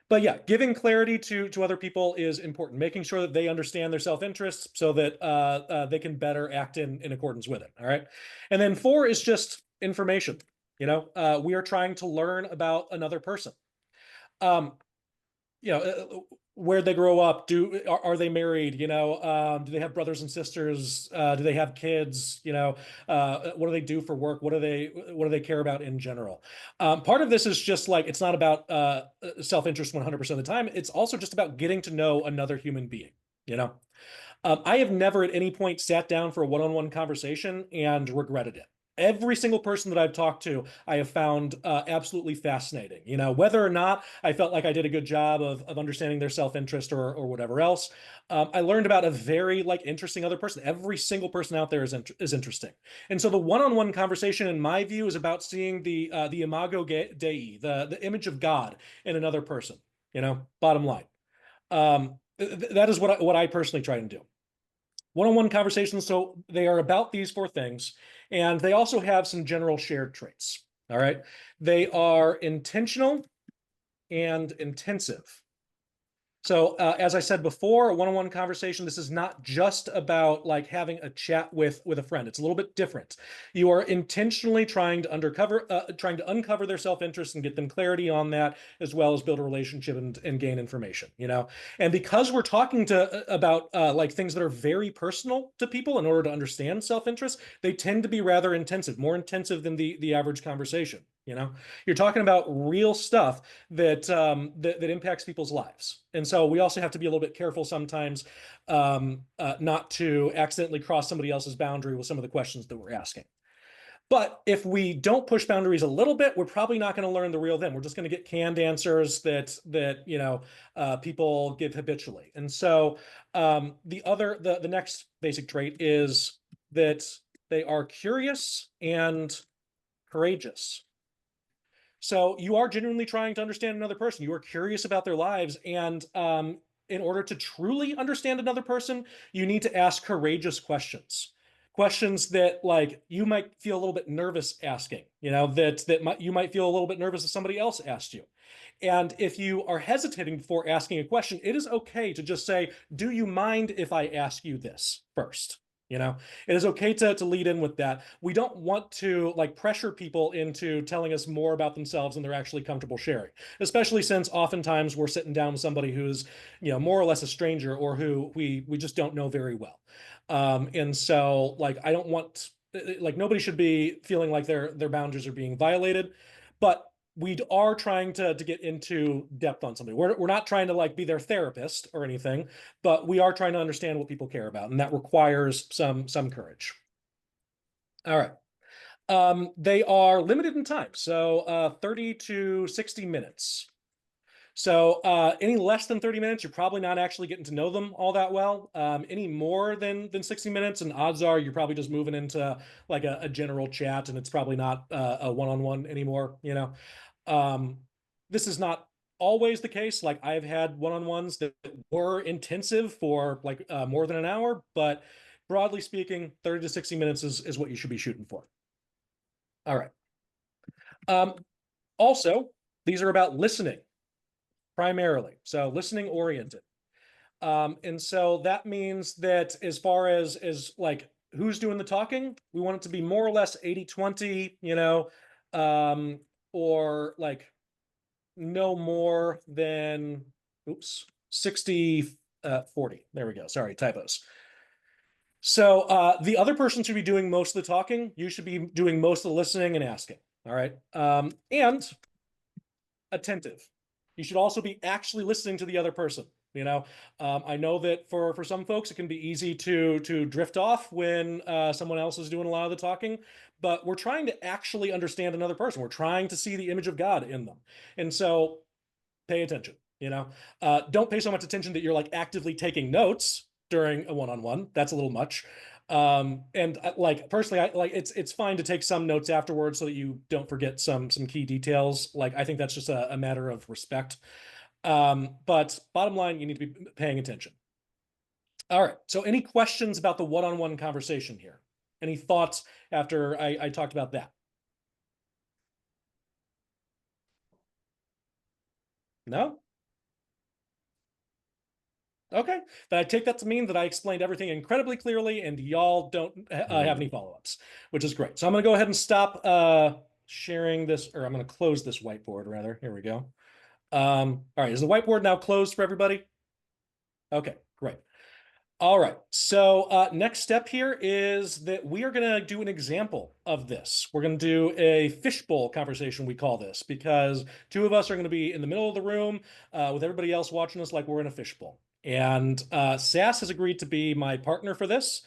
But yeah, giving clarity to other people is important. Making sure that they understand their self-interests so that they can better act in accordance with it. All right. And then four is just information. We are trying to learn about another person. Um, where they grow up, are they married? Do they have brothers and sisters? Do they have kids? What do they do for work? What do they care about in general? Part of this is just like it's not about self-interest 100% of the time. It's also just about getting to know another human being. You know, I have never at any point sat down for a one-on-one conversation and regretted it. Every single person that I've talked to, I have found absolutely fascinating. You know, whether or not I felt like I did a good job of understanding their self-interest or whatever else, I learned about a very like interesting other person. Every single person out there is interesting. And so the one-on-one conversation, in my view, is about seeing the imago Dei, the image of God in another person. You know, bottom line. That is what I personally try to do. One-on-one conversations, so they are about these four things, and they also have some general shared traits. All right. They are intentional and intensive. So, as I said before, a one-on-one conversation, this is not just about like having a chat with a friend. It's a little bit different. You are intentionally trying to uncover their self-interest and get them clarity on that, as well as build a relationship and gain information, you know? And because we're talking about like things that are very personal to people in order to understand self-interest, they tend to be rather intensive, more intensive than the average conversation, you know? You're talking about real stuff that impacts people's lives. And so we also have to be a little bit careful sometimes not to accidentally cross somebody else's boundary with some of the questions that we're asking. But if we don't push boundaries a little bit, we're probably not going to learn the real them. We're just going to get canned answers that you know people give habitually. And so the next basic trait is that they are curious and courageous. So you are genuinely trying to understand another person. You are curious about their lives. And in order to truly understand another person, you need to ask courageous questions. Questions that like you might feel a little bit nervous asking, you know, you might feel a little bit nervous if somebody else asked you. And if you are hesitating before asking a question, it is okay to just say, do you mind if I ask you this first? You know, it is okay to lead in with that. We don't want to like pressure people into telling us more about themselves than they're actually comfortable sharing, especially since oftentimes we're sitting down with somebody who's, you know, more or less a stranger or who we just don't know very well. And so like I don't want like nobody should be feeling like their boundaries are being violated, but we are trying to get into depth on somebody. We're not trying to like be their therapist or anything, but we are trying to understand what people care about, and that requires some courage. All right. They are limited in time, so 30 to 60 minutes. So any less than 30 minutes, you're probably not actually getting to know them all that well. Any more than 60 minutes, and odds are you're probably just moving into like a general chat, and it's probably not a one-on-one anymore, you know. This is not always the case. Like I've had one-on-ones that were intensive for like more than an hour, but broadly speaking, 30 to 60 minutes is what you should be shooting for. All right. Also, these are about listening primarily. So listening oriented. And so that means that as far as like who's doing the talking, we want it to be more or less 80-20, you know, or like no more than, oops, 60-40. There we go. Sorry, typos. So the other person should be doing most of the talking. You should be doing most of the listening and asking. All right. And attentive. You should also be actually listening to the other person. You know, I know that for some folks, it can be easy to drift off when someone else is doing a lot of the talking, but we're trying to actually understand another person. We're trying to see the image of God in them. And so pay attention, you know, don't pay so much attention that you're like actively taking notes during a one-on-one. That's a little much. And like personally, I like it's fine to take some notes afterwards so that you don't forget some key details. Like I think that's just a matter of respect. But bottom line, you need to be paying attention. All right. So any questions about the one-on-one conversation here? Any thoughts after I talked about that? No? Okay, then I take that to mean that I explained everything incredibly clearly and y'all don't have any follow-ups, which is great. So I'm going to go ahead and stop sharing this, or I'm going to close this whiteboard rather. Here we go. All right, is the whiteboard now closed for everybody? Okay, great. All right, so next step here is that we are going to do an example of this. We're going to do a fishbowl conversation, we call this, because two of us are going to be in the middle of the room with everybody else watching us like we're in a fishbowl. And Sass has agreed to be my partner for this.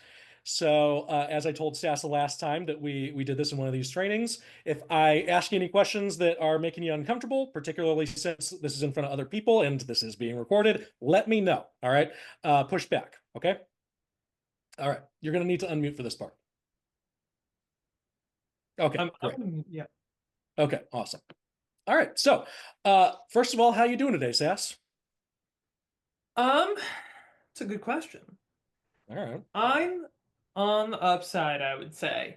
So as I told Stas the last time that we did this in one of these trainings, if I ask you any questions that are making you uncomfortable, particularly since this is in front of other people and this is being recorded, let me know. All right. Push back. Okay. All right. You're going to need to unmute for this part. Okay, great. Yeah. Okay, awesome. All right. So, first of all, how you doing today, Sass? It's a good question. All right. I'm on the upside, I would say.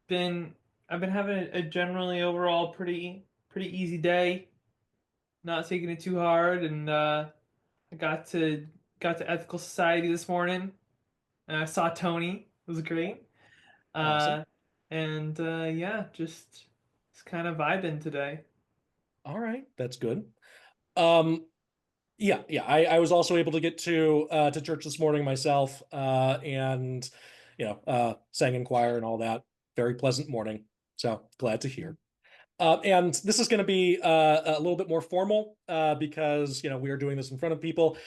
I've been having a generally overall pretty easy day. Not taking it too hard, and I got to ethical society this morning, and I saw Tony. It was great. Awesome. And yeah, just kind of vibing today. All right, that's good. Um, yeah. I was also able to get to church this morning myself, and sang in choir and all that. Very pleasant morning. So glad to hear. And this is going to be a little bit more formal because we are doing this in front of people.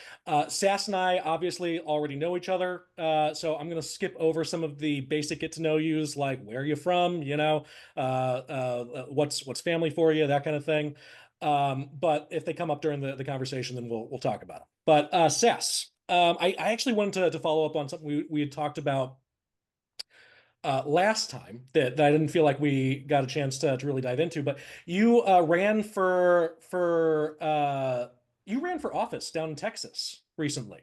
Sass and I obviously already know each other, so I'm going to skip over some of the basic get to know yous, like where are you from, what's family for you, that kind of thing. But if they come up during the conversation, then we'll talk about it. But Sass, I actually wanted to follow up on something we had talked about last time that I didn't feel like we got a chance to really dive into, but you you ran for office down in Texas recently.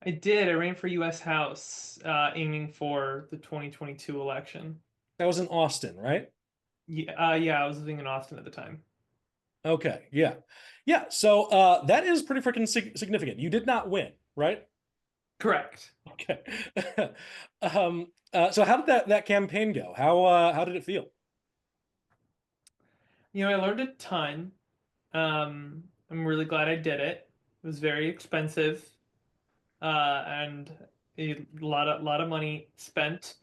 I did. I ran for U.S. House, aiming for the 2022 election. That was in Austin, right? Yeah, I was living in Austin at the time. Okay, yeah. So that is pretty freaking significant. You did not win, right? Correct. Okay. So how did that campaign go? How did it feel? I learned a ton. I'm really glad I did it. It was very expensive, and a lot of money spent.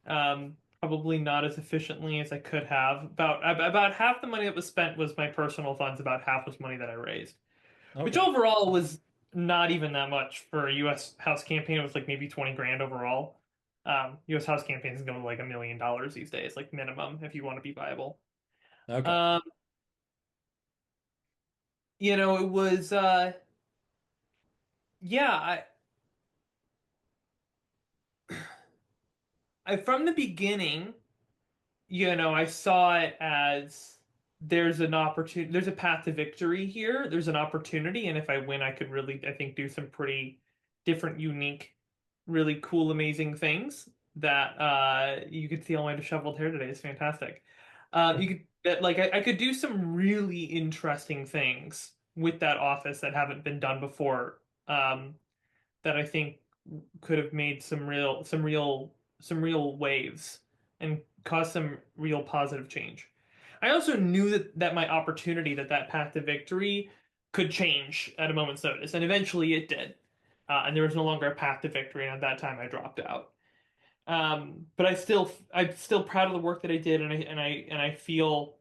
Probably not as efficiently as I could have. About half the money that was spent was my personal funds. About half was money that I raised, which Okay. overall was not even that much for a U.S. House campaign. It was like maybe 20 grand overall. U.S. House campaigns go like $1 million these days, like minimum, if you want to be viable. Okay. Um, it was yeah, I from the beginning, I saw it as there's an opportunity, there's a path to victory here. There's an opportunity, and if I win, I could really, I think, do some pretty different, unique, really cool, amazing things that you could see on my disheveled hair today. It's fantastic. You could like I could do some really interesting things with that office that haven't been done before. That I think could have made some real waves and caused some real positive change. I also knew that my opportunity, that path to victory could change at a moment's notice, and eventually it did. And there was no longer a path to victory, and at that time I dropped out. But I'm still proud of the work that I did, and I feel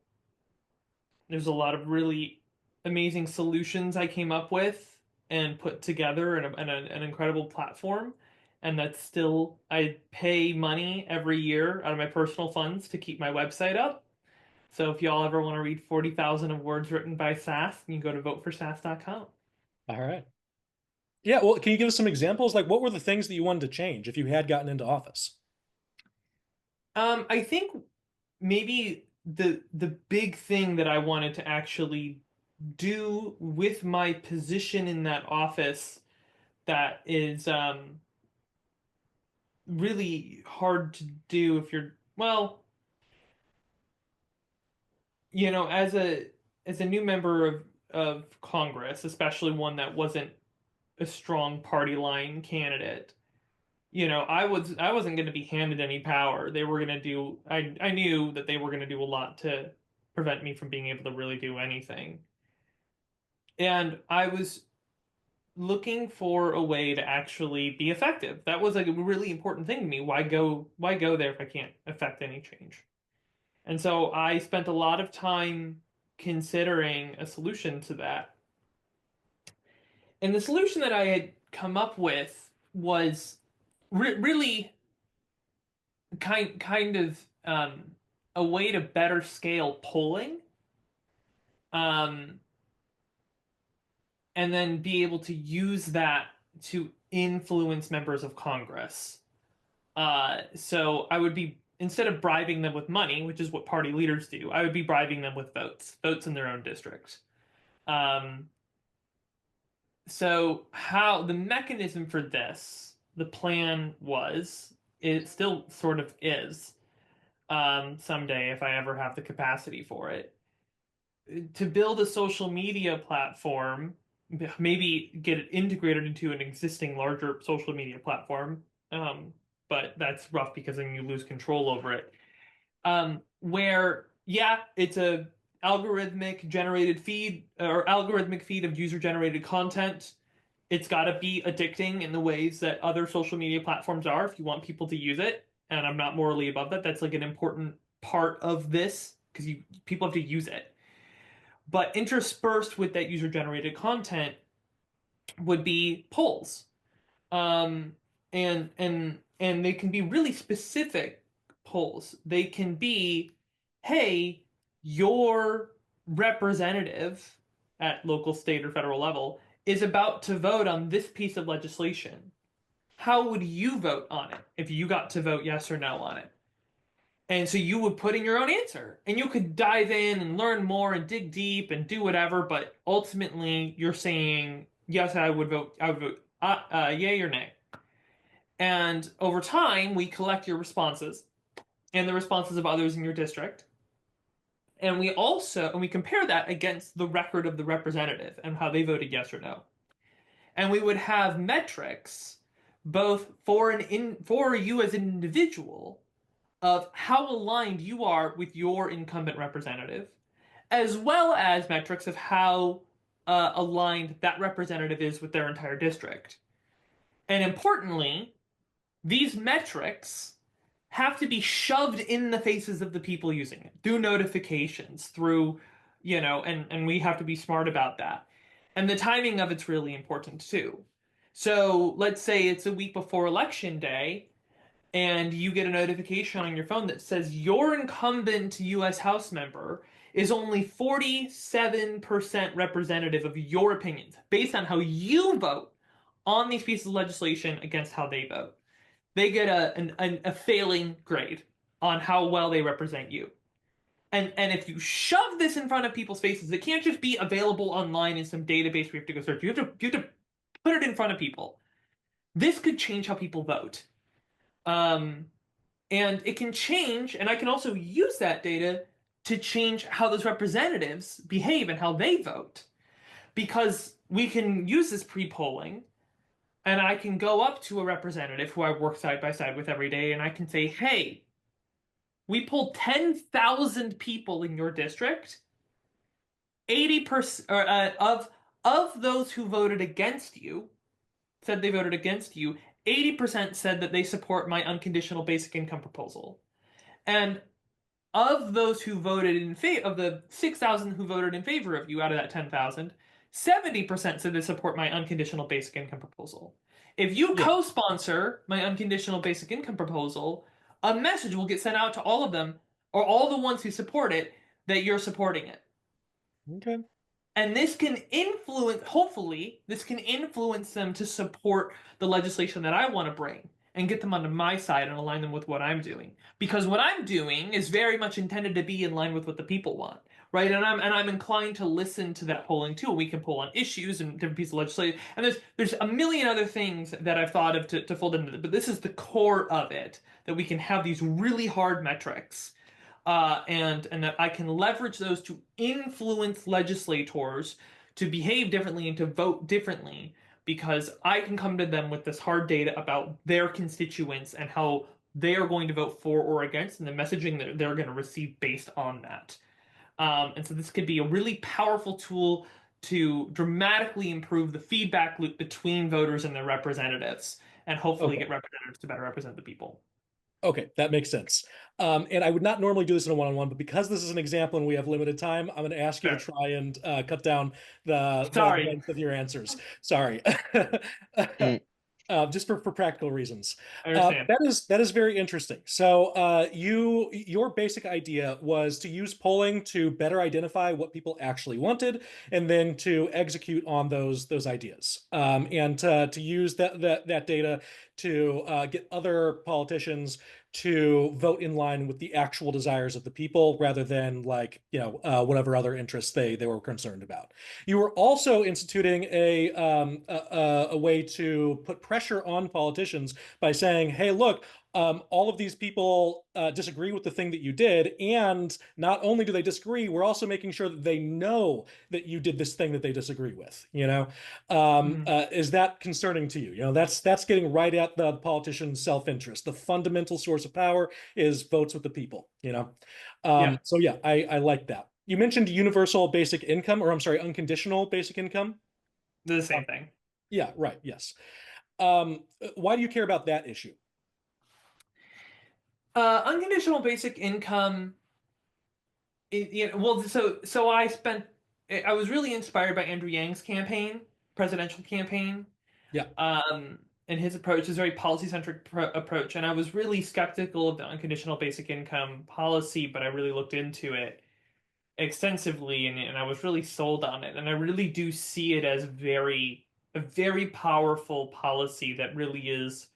there's a lot of really amazing solutions I came up with and put together in an incredible platform. And that's still, I pay money every year out of my personal funds to keep my website up. So if y'all ever want to read 40,000 of words written by Sass, you can go to voteforsass.com. All right. Yeah, well, can you give us some examples? Like, what were the things that you wanted to change if you had gotten into office? I think maybe the big thing that I wanted to actually do with my position in that office that is really hard to do if you're well, as a new member of Congress, especially one that wasn't a strong party line candidate. I wasn't going to be handed any power. They were going to do I knew that they were going to do a lot to prevent me from being able to really do anything. And I was looking for a way to actually be effective. That was like a really important thing to me. Why go there if I can't affect any change? And so I spent a lot of time considering a solution to that. And the solution that I had come up with was really kind of a way to better scale polling, and then be able to use that to influence members of Congress. So I would be, instead of bribing them with money, which is what party leaders do, I would be bribing them with votes in their own district. So how the mechanism for this, the plan was, it still sort of is, someday if I ever have the capacity for it, to build a social media platform, maybe get it integrated into an existing larger social media platform. But that's rough because then you lose control over it. Where, yeah, it's a algorithmic generated feed or algorithmic feed of user generated content. It's got to be addicting in the ways that other social media platforms are if you want people to use it. And I'm not morally above that. That's like an important part of this because people have to use it. But interspersed with that user generated content would be polls. And they can be really specific polls. They can be, hey, your representative at local, state, or federal level is about to vote on this piece of legislation. How would you vote on it if you got to vote yes or no on it? And so you would put in your own answer, and you could dive in and learn more and dig deep and do whatever. But ultimately, you're saying yes, I would vote yay or nay. And over time, we collect your responses and the responses of others in your district. And we compare that against the record of the representative and how they voted yes or no. And we would have metrics both for you as an individual of how aligned you are with your incumbent representative, as well as metrics of how aligned that representative is with their entire district. And importantly, these metrics have to be shoved in the faces of the people using it through notifications, through, and we have to be smart about that. And the timing of it's really important too. So let's say it's a week before election day, and you get a notification on your phone that says your incumbent US House member is only 47% representative of your opinions based on how you vote on these pieces of legislation against how they vote. They get a failing grade on how well they represent you. And if you shove this in front of people's faces, it can't just be available online in some database we have to go search. You have to put it in front of people. This could change how people vote. And it can change, and I can also use that data to change how those representatives behave and how they vote. Because we can use this pre-polling, and I can go up to a representative who I work side by side with every day, and I can say, hey, we polled 10,000 people in your district. 80% of those who voted against you said they voted against you. 80% said that they support my unconditional basic income proposal. And of those who voted in favor, of the 6,000 who voted in favor of you out of that 10,000, 70% said they support my unconditional basic income proposal. If you co-sponsor my unconditional basic income proposal, a message will get sent out to all of them, or all the ones who support it, that you're supporting it. Okay. And this can influence, hopefully, this can influence them to support the legislation that I want to bring and get them onto my side and align them with what I'm doing. Because what I'm doing is very much intended to be in line with what the people want, right? And I'm inclined to listen to that polling too. We can poll on issues and different pieces of legislation. And there's a million other things that I've thought of to fold into it, but this is the core of it, that we can have these really hard metrics. And that I can leverage those to influence legislators to behave differently and to vote differently, because I can come to them with this hard data about their constituents and how they are going to vote for or against, and the messaging that they're going to receive based on that. And so this could be a really powerful tool to dramatically improve the feedback loop between voters and their representatives, and hopefully get representatives to better represent the people. Okay, that makes sense. And I would not normally do this in a one-on-one, but because this is an example and we have limited time, I'm going to ask you to try and cut down the length of your answers. Sorry. just for practical reasons. I understand. That is very interesting. So your basic idea was to use polling to better identify what people actually wanted, and then to execute on those ideas, and to use that data to get other politicians to vote in line with the actual desires of the people, rather than like whatever other interests they were concerned about. You were also instituting a way to put pressure on politicians by saying, "Hey, look, all of these people disagree with the thing that you did, and not only do they disagree, we're also making sure that they know that you did this thing that they disagree with." Is that concerning to you? That's getting right at the politician's self-interest. The fundamental source of power is votes with the people. Yeah, So yeah, I like that. You mentioned universal basic income, or I'm sorry, unconditional basic income. they're the same thing. Yeah, right. Yes. Why do you care about that issue? Unconditional basic income. Well, so I was really inspired by Andrew Yang's campaign, presidential campaign. Yeah. And his approach is very policy-centric approach, and I was really skeptical of the unconditional basic income policy, but I really looked into it extensively, and I was really sold on it, and I really do see it as a very powerful policy that really is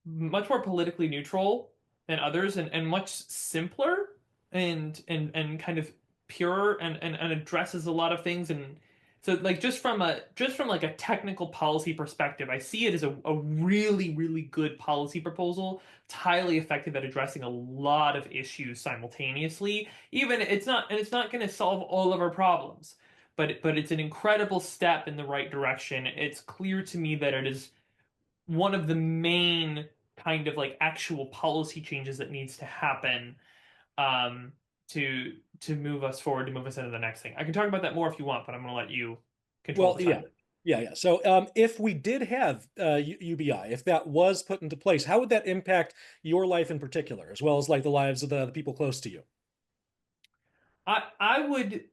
much more politically neutral than others, and much simpler, and kind of pure, and addresses a lot of things. And so like just from like a technical policy perspective, I see it as a really, really good policy proposal. It's highly effective at addressing a lot of issues simultaneously. Even it's not going to solve all of our problems, but it's an incredible step in the right direction. It's clear to me that it is one of the main kind of like actual policy changes that needs to happen, um, to move us forward, to move us into the next thing. I can talk about that more if you want, but I'm going to let you control Well, the yeah. time. Yeah. So if we did have UBI, if that was put into place, how would that impact your life in particular, as well as like the lives of the people close to you? I would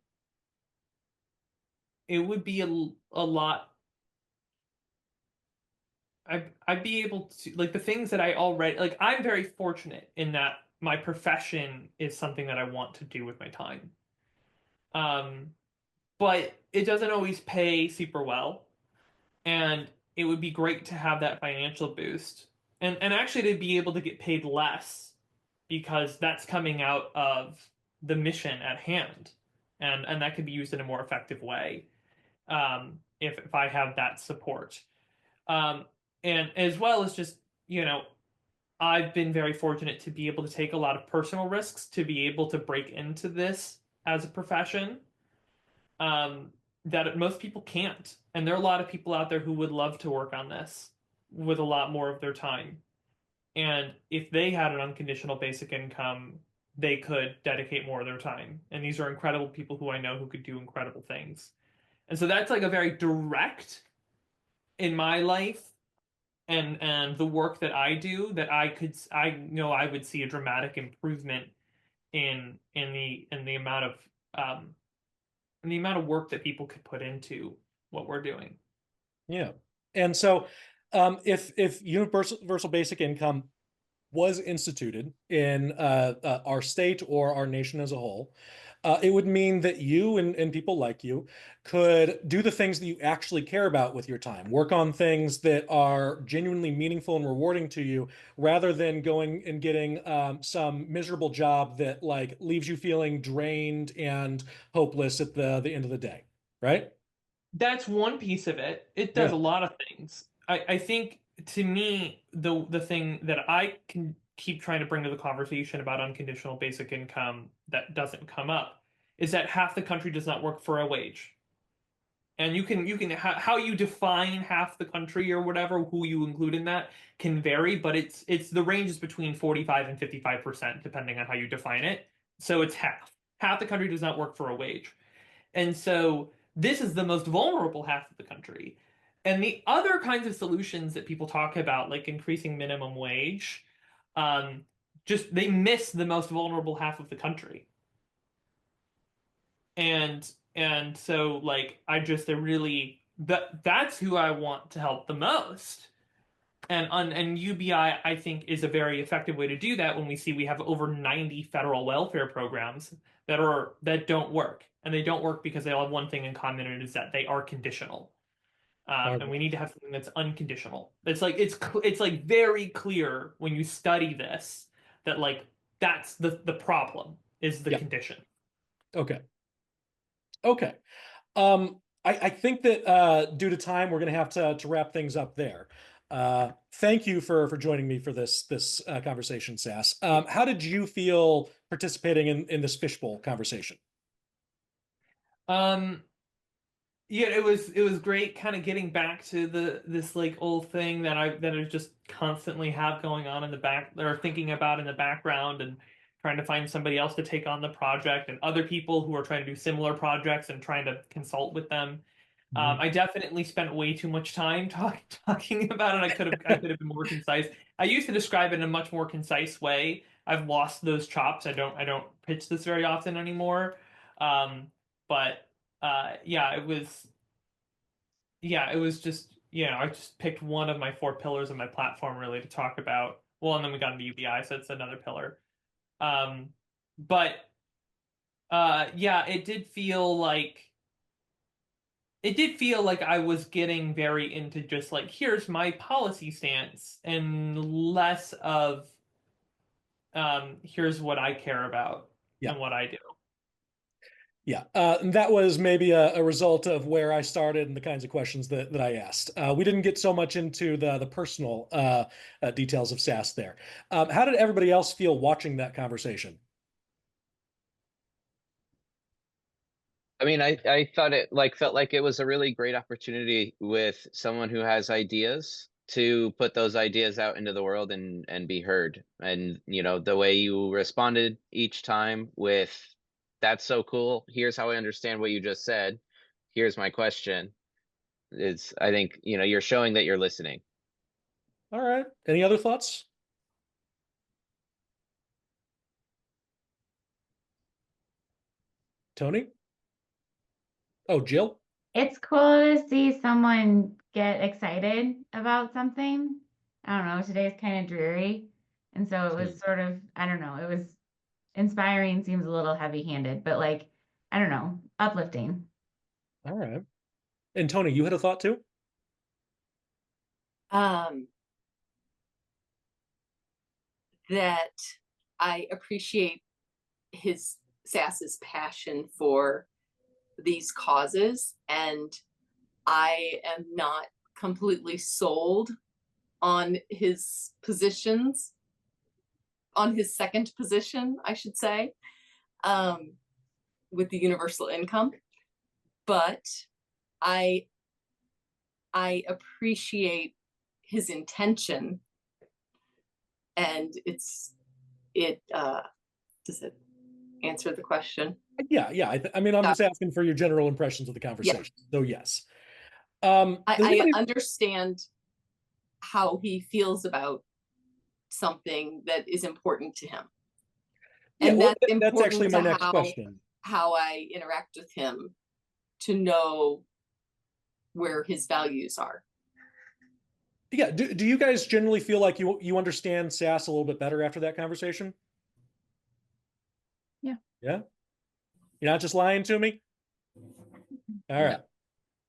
It would be a lot. I'd be able to, like, the things that I already like. I'm very fortunate in that my profession is something that I want to do with my time. Um, but it doesn't always pay super well, and it would be great to have that financial boost, and actually to be able to get paid less, because that's coming out of the mission at hand, and that could be used in a more effective way, if I have that support. um, and as well as just, you know I've been very fortunate to be able to take a lot of personal risks to be able to break into this as a profession, um, that most people can't. And there are a lot of people out there who would love to work on this with a lot more of their time. And if they had an unconditional basic income, they could dedicate more of their time. And these are incredible people who I know who could do incredible things. And so that's like a very direct in my life, and the work that I do, that I know I would see a dramatic improvement in the amount of, um in the amount of work that people could put into what we're doing. Yeah. And so if universal basic income was instituted in our state or our nation as a whole, it would mean that you and people like you could do the things that you actually care about with your time, work on things that are genuinely meaningful and rewarding to you, rather than going and getting some miserable job that like leaves you feeling drained and hopeless at the end of the day, right? That's one piece of it. It does Yeah. a lot of things. I think, to me, the thing that I can keep trying to bring to the conversation about unconditional basic income that doesn't come up is that half the country does not work for a wage. And you can how you define half the country or whatever, who you include in that, can vary, but it's the range is between 45 and 55%, depending on how you define it. So it's half the country does not work for a wage. And so this is the most vulnerable half of the country. And the other kinds of solutions that people talk about, like increasing minimum wage, um, just they miss the most vulnerable half of the country. And so, like, I really, that's who I want to help the most. And UBI, I think, is a very effective way to do that when we see we have over 90 federal welfare programs that don't work. And they don't work because they all have one thing in common, and it is that they are conditional. And we need to have something that's unconditional. It's like it's like very clear when you study this that like that's the problem is the condition. Okay. Okay. I think that due to time, we're going to have to wrap things up there. Thank you for joining me for this conversation, Sass. How did you feel participating in this fishbowl conversation? Yeah, it was great kind of getting back to this like old thing that I just constantly have going on in the back or thinking about in the background, and trying to find somebody else to take on the project, and other people who are trying to do similar projects and trying to consult with them. I definitely spent way too much time talking about it. I could have been more concise. I used to describe it in a much more concise way. I've lost those chops. I don't pitch this very often anymore. But it was just, I just picked one of my 4 pillars of my platform really to talk about. Well, and then we got into UBI, so it's another pillar. But yeah, it did feel like I was getting very into just like, here's my policy stance, and less of here's what I care about and what I do. Yeah, and that was maybe a result of where I started and the kinds of questions that I asked. We didn't get so much into the personal details of SAS there. How did everybody else feel watching that conversation? I mean, I thought it like felt like it was a really great opportunity with someone who has ideas to put those ideas out into the world and be heard. And the way you responded each time with, "That's so cool. Here's how I understand what you just said. Here's my question." Is I think you're showing that you're listening. All right. Any other thoughts? Tony? Oh, Jill? It's cool to see someone get excited about something. I don't know, today's kind of dreary. And so it was sort of, I don't know, it was inspiring, seems a little heavy-handed, but like, I don't know, uplifting. All right. And Tony, you had a thought too? That I appreciate Sass's passion for these causes, and I am not completely sold on his positions, on his second position, I should say, with the universal income. But I appreciate his intention, and does it answer the question? Yeah. I mean, I'm just asking for your general impressions of the conversation. So yes. I understand how he feels about something that is important to him. And that's actually my next question. How I interact with him to know where his values are. Yeah. Do you guys generally feel like you understand SAS a little bit better after that conversation? Yeah. Yeah. You're not just lying to me? All right.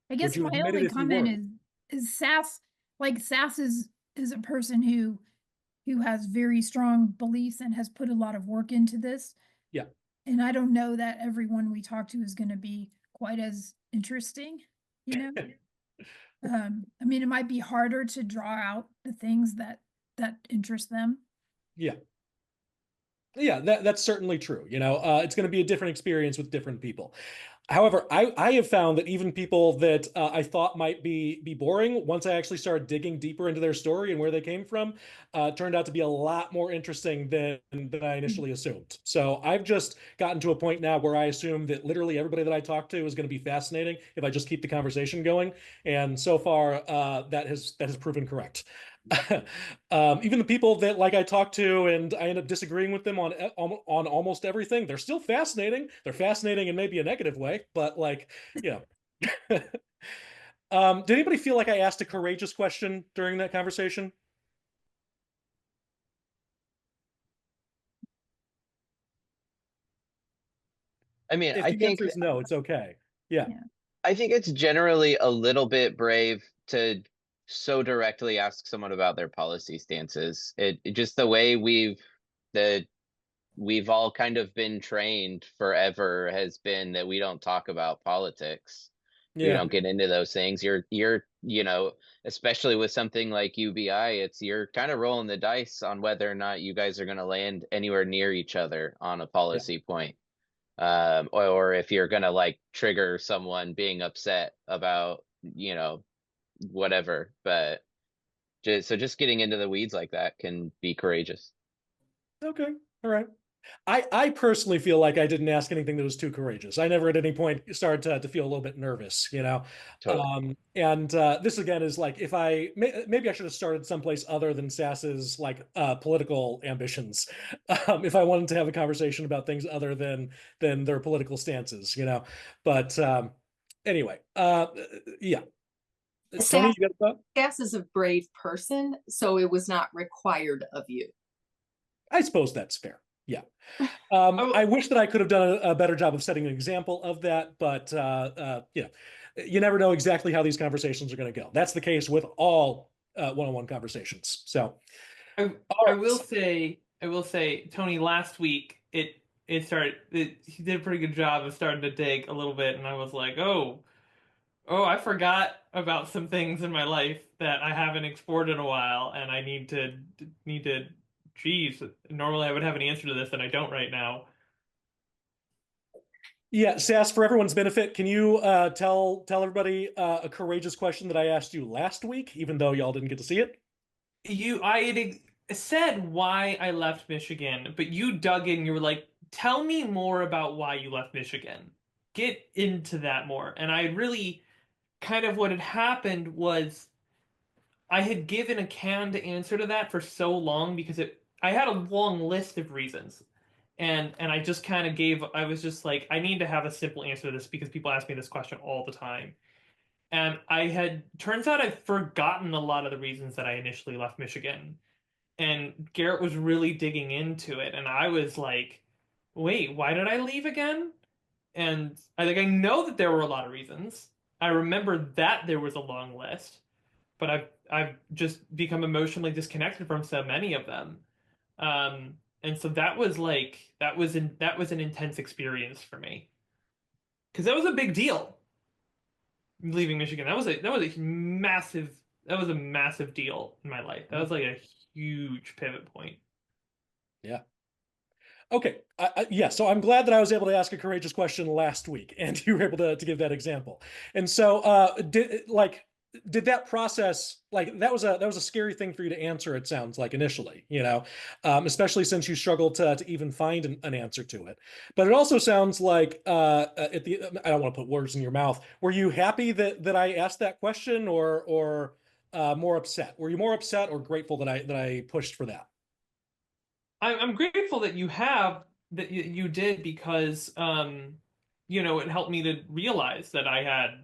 I guess Would you my admit it only if you comment weren't? is Sass, like Sass is a person who has very strong beliefs and has put a lot of work into this. Yeah. And I don't know that everyone we talk to is going to be quite as interesting, I mean, it might be harder to draw out the things that interest them. Yeah. Yeah, that's certainly true. It's going to be a different experience with different people. However, I have found that even people that I thought might be boring, once I actually started digging deeper into their story and where they came from, turned out to be a lot more interesting than I initially assumed. So I've just gotten to a point now where I assume that literally everybody that I talk to is going to be fascinating if I just keep the conversation going. And so far, that has proven correct. Even the people that like I talk to and I end up disagreeing with them on almost everything, they're still fascinating. They're fascinating in maybe a negative way, but like, did anybody feel like I asked a courageous question during that conversation? I mean, If the answer is no, it's okay. Yeah. Yeah. I think it's generally a little bit brave to so directly ask someone about their policy stances. Just the way the we've all kind of been trained forever has been that we don't talk about politics. We Yeah. don't get into those things. You know, especially with something like UBI, you're kind of rolling the dice on whether or not you guys are going to land anywhere near each other on a Yeah. policy point. Or if you're going to like trigger someone being upset about, you know, whatever. But just getting into the weeds like that can be courageous. Okay. All right. I personally feel like I didn't ask anything that was too courageous. I never at any point started to feel a little bit nervous, you know? Totally. And this again is like, if maybe I should have started someplace other than Sass's like political ambitions. If I wanted to have a conversation about things other than their political stances, you know? But anyway, yeah. Tony, Sass, you got a thought? Sass is a brave person, so it was not required of you. I suppose that's fair. Yeah. Oh, I wish that I could have done a better job of setting an example of that, but you know, you never know exactly how these conversations are going to go. That's the case with all one-on-one conversations. So, I, all I right. will say, Tony, last week he did a pretty good job of starting to dig a little bit, and I was like, oh, I forgot about some things in my life that I haven't explored in a while, and I need to. Geez, normally I would have an answer to this, and I don't right now. Yeah, Sass, for everyone's benefit, can you tell everybody a courageous question that I asked you last week, even though y'all didn't get to see it? I had said why I left Michigan, but you dug in. You were like, "Tell me more about why you left Michigan. Get into that more." And I really kind of what had happened was I had given a canned answer to that for so long because I had a long list of reasons. And I just kind of I was just like, I need to have a simple answer to this because people ask me this question all the time. And turns out I'd forgotten a lot of the reasons that I initially left Michigan. And Garrett was really digging into it. And I was like, wait, why did I leave again? And I know that there were a lot of reasons. I remember that there was a long list, but I've just become emotionally disconnected from so many of them. And so that was an intense experience for me because that was a big deal leaving Michigan. That was a massive deal in my life. That was like a huge pivot point. Yeah. Okay. Yeah. So I'm glad that I was able to ask a courageous question last week, and you were able to give that example. And so, did that process like that was a scary thing for you to answer? It sounds like initially, you know, especially since you struggled to even find an answer to it. But it also sounds like at the I don't want to put words in your mouth. Were you happy that I asked that question, or more upset? Were you more upset or grateful that I pushed for that? I'm grateful that you did because it helped me to realize that I had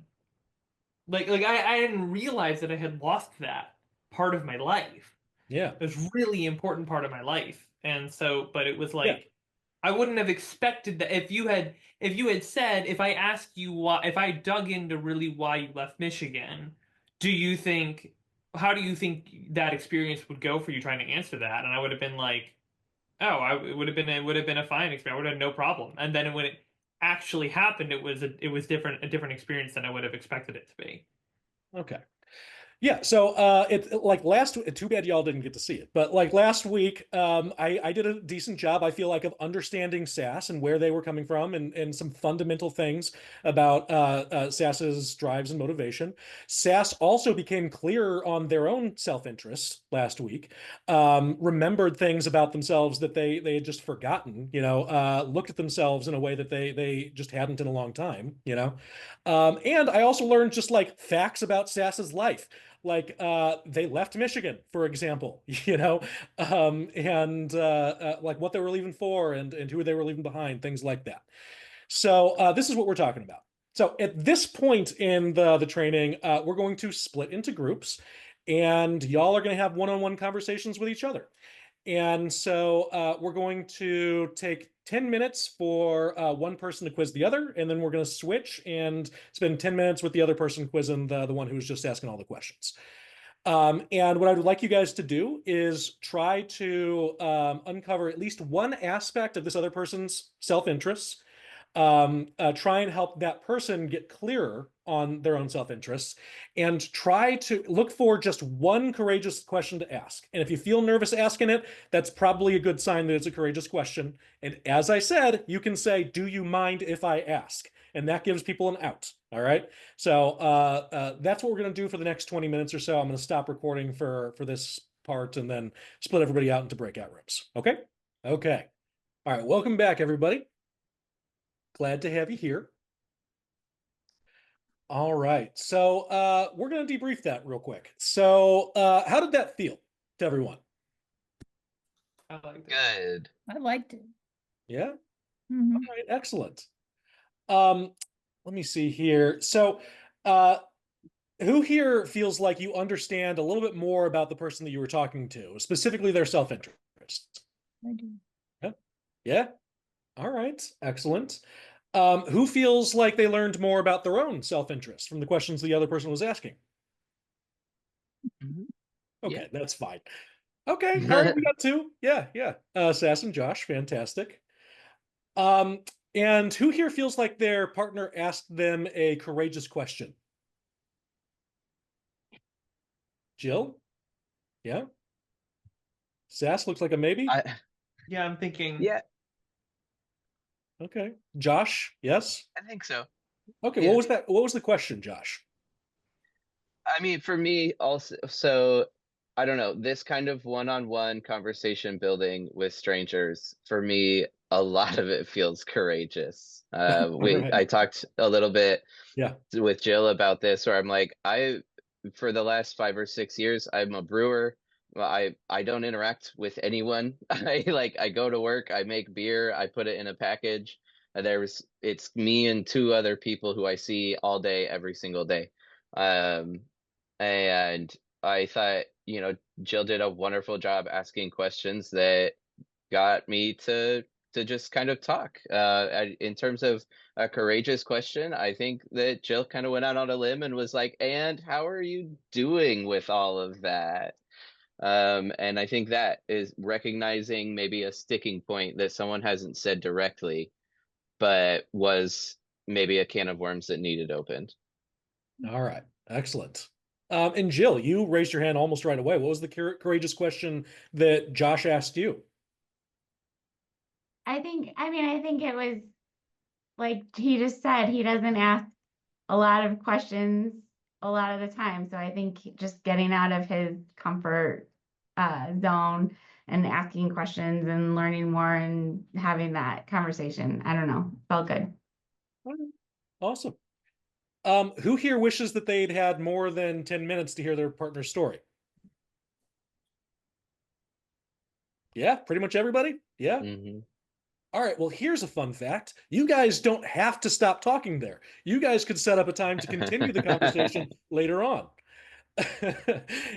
I didn't realize that I had lost that part of my life. Yeah. It was a really important part of my life. And so, but it was Yeah. like I wouldn't have expected that if you had said if I asked you why if I dug into really why you left Michigan, do you think how do you think that experience would go for you trying to answer that? And I would have been like, oh, it would have been a fine experience. I would have had no problem. And then when it actually happened, it was a different experience than I would have expected it to be. Okay. Yeah, so like last too bad y'all didn't get to see it, but like last week, I did a decent job, I feel like, of understanding SAS and where they were coming from and some fundamental things about SAS's drives and motivation. SAS also became clearer on their own self-interest last week, remembered things about themselves that they had just forgotten, you know, looked at themselves in a way that they just hadn't in a long time, you know. And I also learned just like facts about SAS's life. Like they left Michigan, for example, you know, and like what they were leaving for and who they were leaving behind, things like that. So this is what we're talking about. So at this point in the training, we're going to split into groups, and y'all are going to have one-on-one conversations with each other. And so we're going to take 10 minutes for one person to quiz the other, and then we're going to switch and spend 10 minutes with the other person quizzing the one who was just asking all the questions. And what I would like you guys to do is try to uncover at least one aspect of this other person's self-interests. Try and help that person get clearer on their own self-interests, and try to look for just one courageous question to ask. And if you feel nervous asking it, that's probably a good sign that it's a courageous question. And as I said, you can say, "Do you mind if I ask?" And that gives people an out. All right. So that's what we're going to do for the next 20 minutes or so. I'm going to stop recording for this part and then split everybody out into breakout rooms. Okay. Okay. All right. Welcome back, everybody. Glad to have you here. All right. So we're going to debrief that real quick. So how did that feel to everyone? I like that. Good. I liked it. Yeah. Mhm. All right. Excellent. Let me see here. So who here feels like you understand a little bit more about the person that you were talking to, specifically their self-interest? I do. Yeah. Yeah. All right. Excellent. Who feels like they learned more about their own self-interest from the questions the other person was asking? Mhm. Okay, Yeah. that's fine. Okay, all right, we got two. Yeah, yeah. Sass and Josh, fantastic. Um, and who here feels like their partner asked them a courageous question? Jill? Yeah. Sass looks like a maybe. I Yeah, I'm thinking. yeah, Okay. Josh? Yes. I think so. Okay, what Yeah. was that? What was the question, Josh? I mean, for me also, so I don't know, this kind of one-on-one conversation building with strangers, for me, a lot of it feels courageous. All right. I talked a little bit Yeah. with Jill about this, where I'm like, for the last 5 or 6 years, I'm a brewer. Well, I don't interact with anyone. I go to work, I make beer, I put it in a package. It's me and two other people who I see all day, every single day. Um, and I thought, Jill did a wonderful job asking questions that got me to just kind of talk. In terms of a courageous question, I think that Jill kind of went out on a limb and was like, "And how are you doing with all of that?" And I think that is recognizing maybe a sticking point that someone hasn't said directly, but was maybe a can of worms that needed opened. All right. Excellent. And Jill, you raised your hand almost right away. What was the courageous question that Josh asked you? I think it was like he just said, he doesn't ask a lot of questions a lot of the time. So I think just getting out of his comfort zone and asking questions and learning more and having that conversation, I don't know, felt good. All right. Awesome. Who here wishes that they'd had more than 10 minutes to hear their partner's story? Yeah, pretty much everybody. Yeah. Hmm. All right. Well, here's a fun fact. You guys don't have to stop talking there. You guys could set up a time to continue the conversation later on.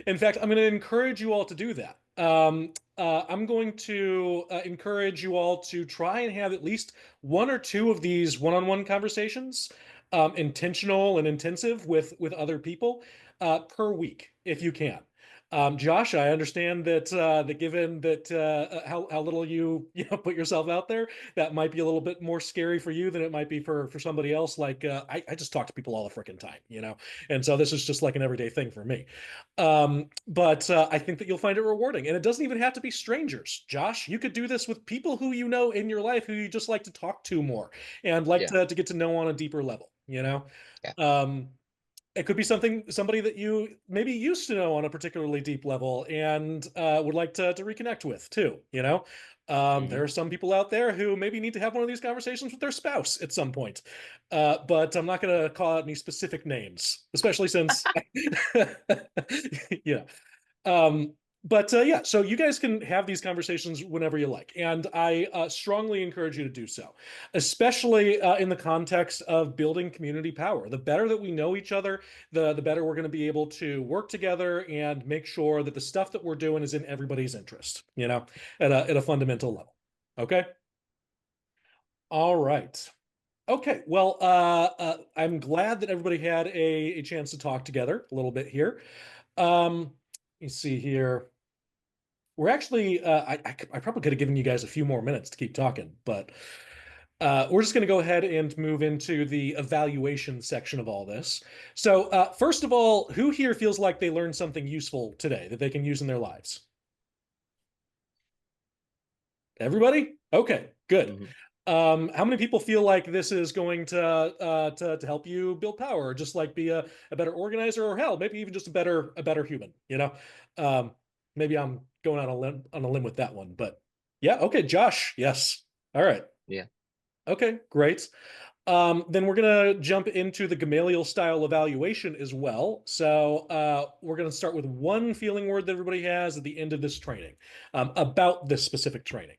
In fact, I'm going to encourage you all to do that. I'm going to encourage you all to try and have at least one or two of these one-on-one conversations, intentional and intensive with other people, per week, if you can. Josh, I understand that given that how little you put yourself out there, that might be a little bit more scary for you than it might be for somebody else. Like I just talk to people all the freaking time, and so this is just like an everyday thing for me. But I think that you'll find it rewarding, and it doesn't even have to be strangers. Josh, you could do this with people who you know in your life who you just like to talk to more and like Yeah. to get to know on a deeper level. Yeah. It could be somebody that you maybe used to know on a particularly deep level and would like to reconnect with too. There are some people out there who maybe need to have one of these conversations with their spouse at some point. But I'm not going to call out any specific names, especially since, yeah. Um, but yeah, so you guys can have these conversations whenever you like, and I strongly encourage you to do so, especially in the context of building community power. The better that we know each other, the better we're going to be able to work together and make sure that the stuff that we're doing is in everybody's interest, at a fundamental level. Okay. All right. Okay. Well, I'm glad that everybody had a chance to talk together a little bit here. Let me see here. We're actually, I probably could have given you guys a few more minutes to keep talking, but we're just going to go ahead and move into the evaluation section of all this. So, first of all, who here feels like they learned something useful today that they can use in their lives? Everybody? Okay, good. Mhm. How many people feel like this is going to help you build power, or just like be a better organizer, or hell, maybe even just a better human? Um, maybe I'm going on a limb with that one, but yeah, okay, Josh, yes, all right, Yeah. okay, great. Then we're gonna jump into the Gamaliel style evaluation as well. So we're gonna start with one feeling word that everybody has at the end of this training about this specific training.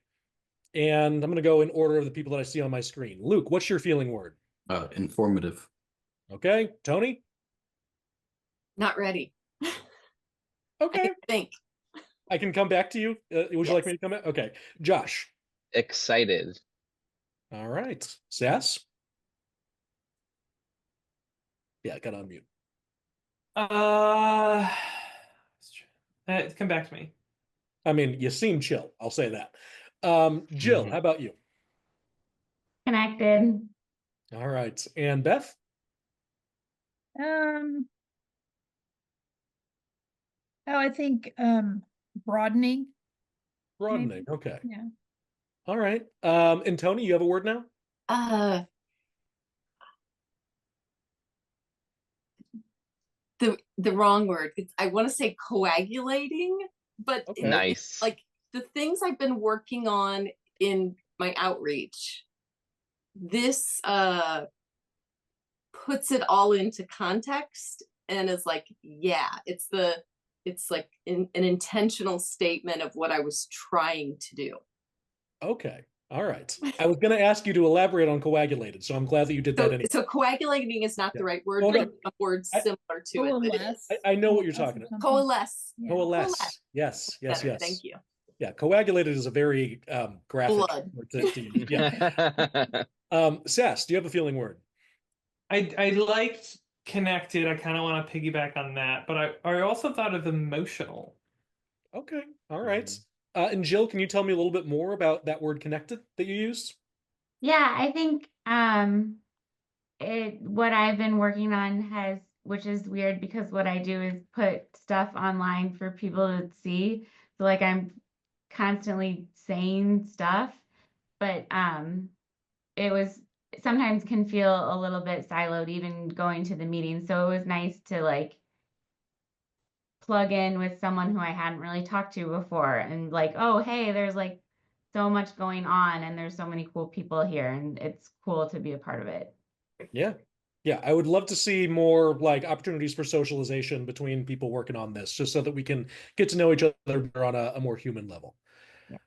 And I'm going to go in order of the people that I see on my screen. Luke, what's your feeling word? Informative. Okay. Tony? Not ready. I Okay. think. I can come back to you. Would you like Yes. me to come back? Okay. Josh? Excited. All right. Sass? Yeah, got on mute. Uh, come back to me. I mean, you seem chill. I'll say that. Jill, how about you? Connected. All right. And Beth? Um, oh, I think broadening, Broadening. maybe. Okay. Yeah. All right. And Tony, you have a word now? Uh, the wrong word. I want to say coagulating, but Okay. Nice. like the things I've been working on in my outreach, this puts it all into context and is like, yeah, it's like an intentional statement of what I was trying to do. Okay. All right. I was going to ask you to elaborate on coagulated, so I'm glad that you did that anyway. So coagulating is not Yeah. the right word, Oh, but no. a word I, similar to it. But Coalesce. I know what you're Coalesce talking or about. something. coalesce. Yeah. Coalesce. Yes, yes, Better. yes. Thank you. Yeah, coagulated is a very graphic Blood. word to use. Yeah. Sass, do you have a feeling word? I liked connected. I kind of want to piggyback on that, but I also thought of emotional. Okay. All right. And Jill, can you tell me a little bit more about that word connected that you used? Yeah, I think what I've been working on has, which is weird because what I do is put stuff online for people to see. So like I'm constantly saying stuff, but it was sometimes can feel a little bit siloed even going to the meeting. So it was nice to like plug in with someone who I hadn't really talked to before and like, oh, hey, there's like so much going on and there's so many cool people here and it's cool to be a part of it. Yeah. Yeah, I would love to see more like opportunities for socialization between people working on this, just so that we can get to know each other better on a more human level. Yeah.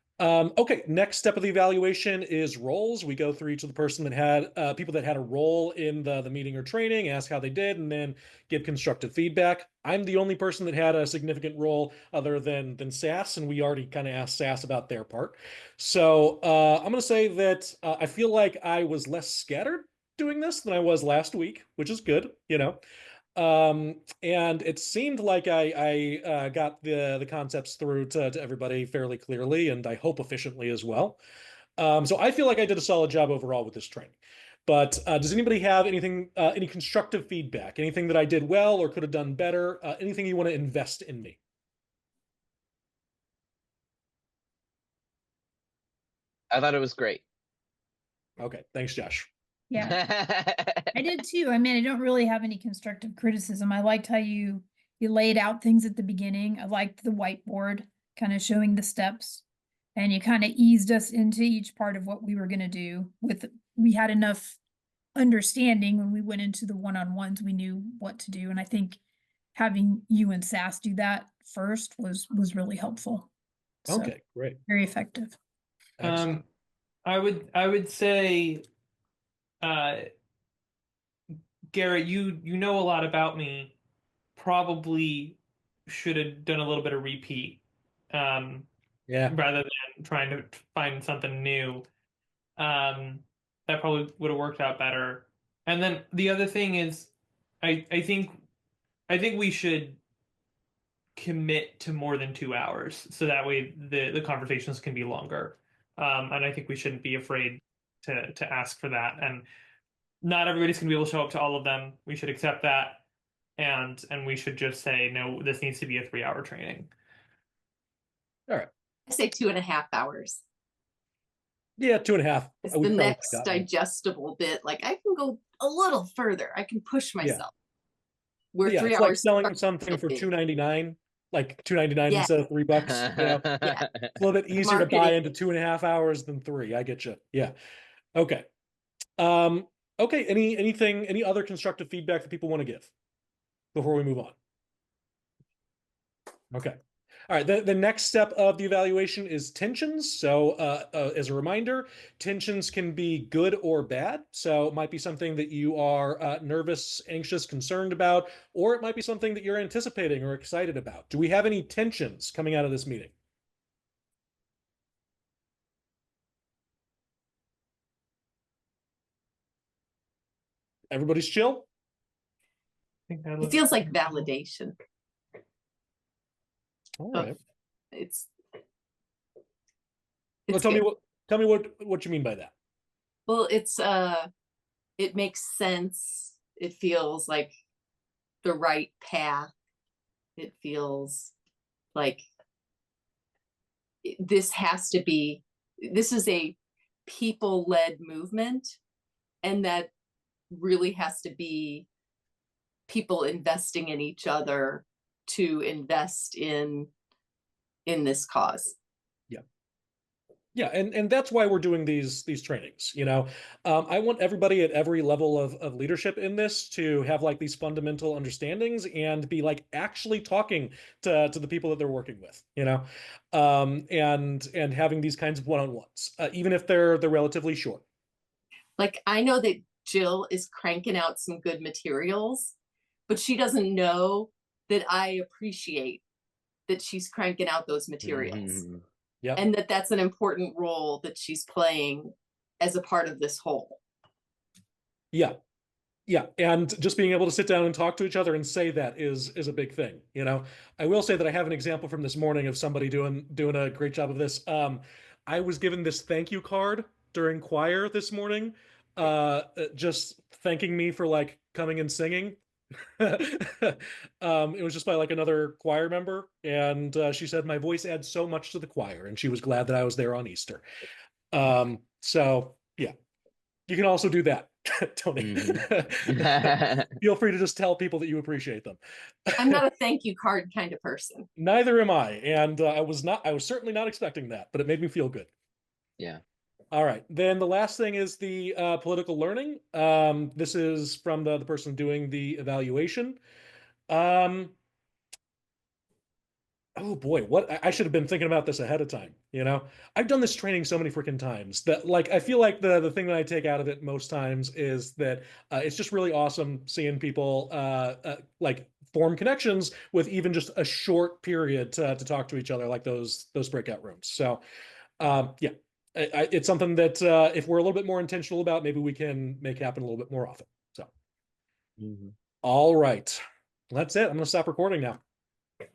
Okay, next step of the evaluation is roles. We go through each of the person that had people that had a role in the meeting or training, ask how they did, and then give constructive feedback. I'm the only person that had a significant role other than Sass, and we already kind of asked Sass about their part. So I'm going to say that I feel like I was less scattered doing this than I was last week, which is good. And it seemed like I got the concepts through to everybody fairly clearly, and I hope efficiently as well. So I feel like I did a solid job overall with this training. But does anybody have any constructive feedback, anything that I did well or could have done better, anything you want to invest in me? I thought it was great. Okay, thanks, Josh. Yeah, I did too. I mean, I don't really have any constructive criticism. I liked how you laid out things at the beginning. I liked the whiteboard kind of showing the steps, and you kind of eased us into each part of what we were going to do. We had enough understanding when we went into the one-on-ones, we knew what to do. And I think having you and Sass do that first was really helpful. So Okay, great. very effective. Excellent. I would say, uh, Garrett, you know a lot about me. Probably should have done a little bit of repeat, Yeah. rather than trying to find something new. Um, that probably would have worked out better. And then the other thing is, I think we should commit to more than 2 hours, so that way the conversations can be longer. And I think we shouldn't be afraid to ask for that. And not everybody's gonna be able to show up to all of them. We should accept that, and we should just say no. This needs to be a 3-hour training. All right. I say 2.5 hours. Yeah, 2.5. It's We the probably next got one. digestible bit. Like I can go a little further. I can push myself. Where Yeah, 3 it's like hours selling something for $2.99, like $2.99 Yeah. instead of $3. You know, Yeah. it's a little bit easier to buy Marketing. into 2.5 hours than 3. I get you. Yeah. Okay. Okay. Any other constructive feedback that people want to give before we move on? Okay. All right. The next step of the evaluation is tensions. So, as a reminder, tensions can be good or bad. So, it might be something that you are nervous, anxious, concerned about, or it might be something that you're anticipating or excited about. Do we have any tensions coming out of this meeting? Everybody's chill? It feels like validation. All of- right. It's Well, it's tell me good. what you mean by that. Well, it makes sense. It feels like the right path. It feels like this is a people-led movement, and that really has to be people investing in each other to invest in this cause. Yeah, and that's why we're doing these trainings. You know, I want everybody at every level of leadership in this to have like these fundamental understandings and be like actually talking to the people that they're working with. You know, and having these kinds of one-on-ones, even if they're relatively short. Like I know that Jill is cranking out some good materials, but she doesn't know that I appreciate that she's cranking out those materials. Yeah, And that that's an important role that she's playing as a part of this whole. yeah. Yeah, and just being able to sit down and talk to each other and say that is a big thing. You know, I will say that I have an example from this morning of somebody doing a great job of this. I was given this thank you card during choir this morning, just thanking me for like coming and singing. It was just by like another choir member, and she said my voice adds so much to the choir, and she was glad that I was there on Easter. So yeah, you can also do that, Tony. Feel free to just tell people that you appreciate them. I'm not a thank you card kind of person. Neither am I, and I was certainly not expecting that, but it made me feel good. Yeah. All right. Then the last thing is the political learning. This is from the person doing the evaluation. Oh boy, what I should have been thinking about this ahead of time. You know, I've done this training so many freaking times that like I feel like the thing that I take out of it most times is that it's just really awesome seeing people like form connections with even just a short period to talk to each other, like those breakout rooms. So yeah, it's something that if we're a little bit more intentional about, maybe we can make happen a little bit more often. So, all right, that's it. I'm gonna stop recording now.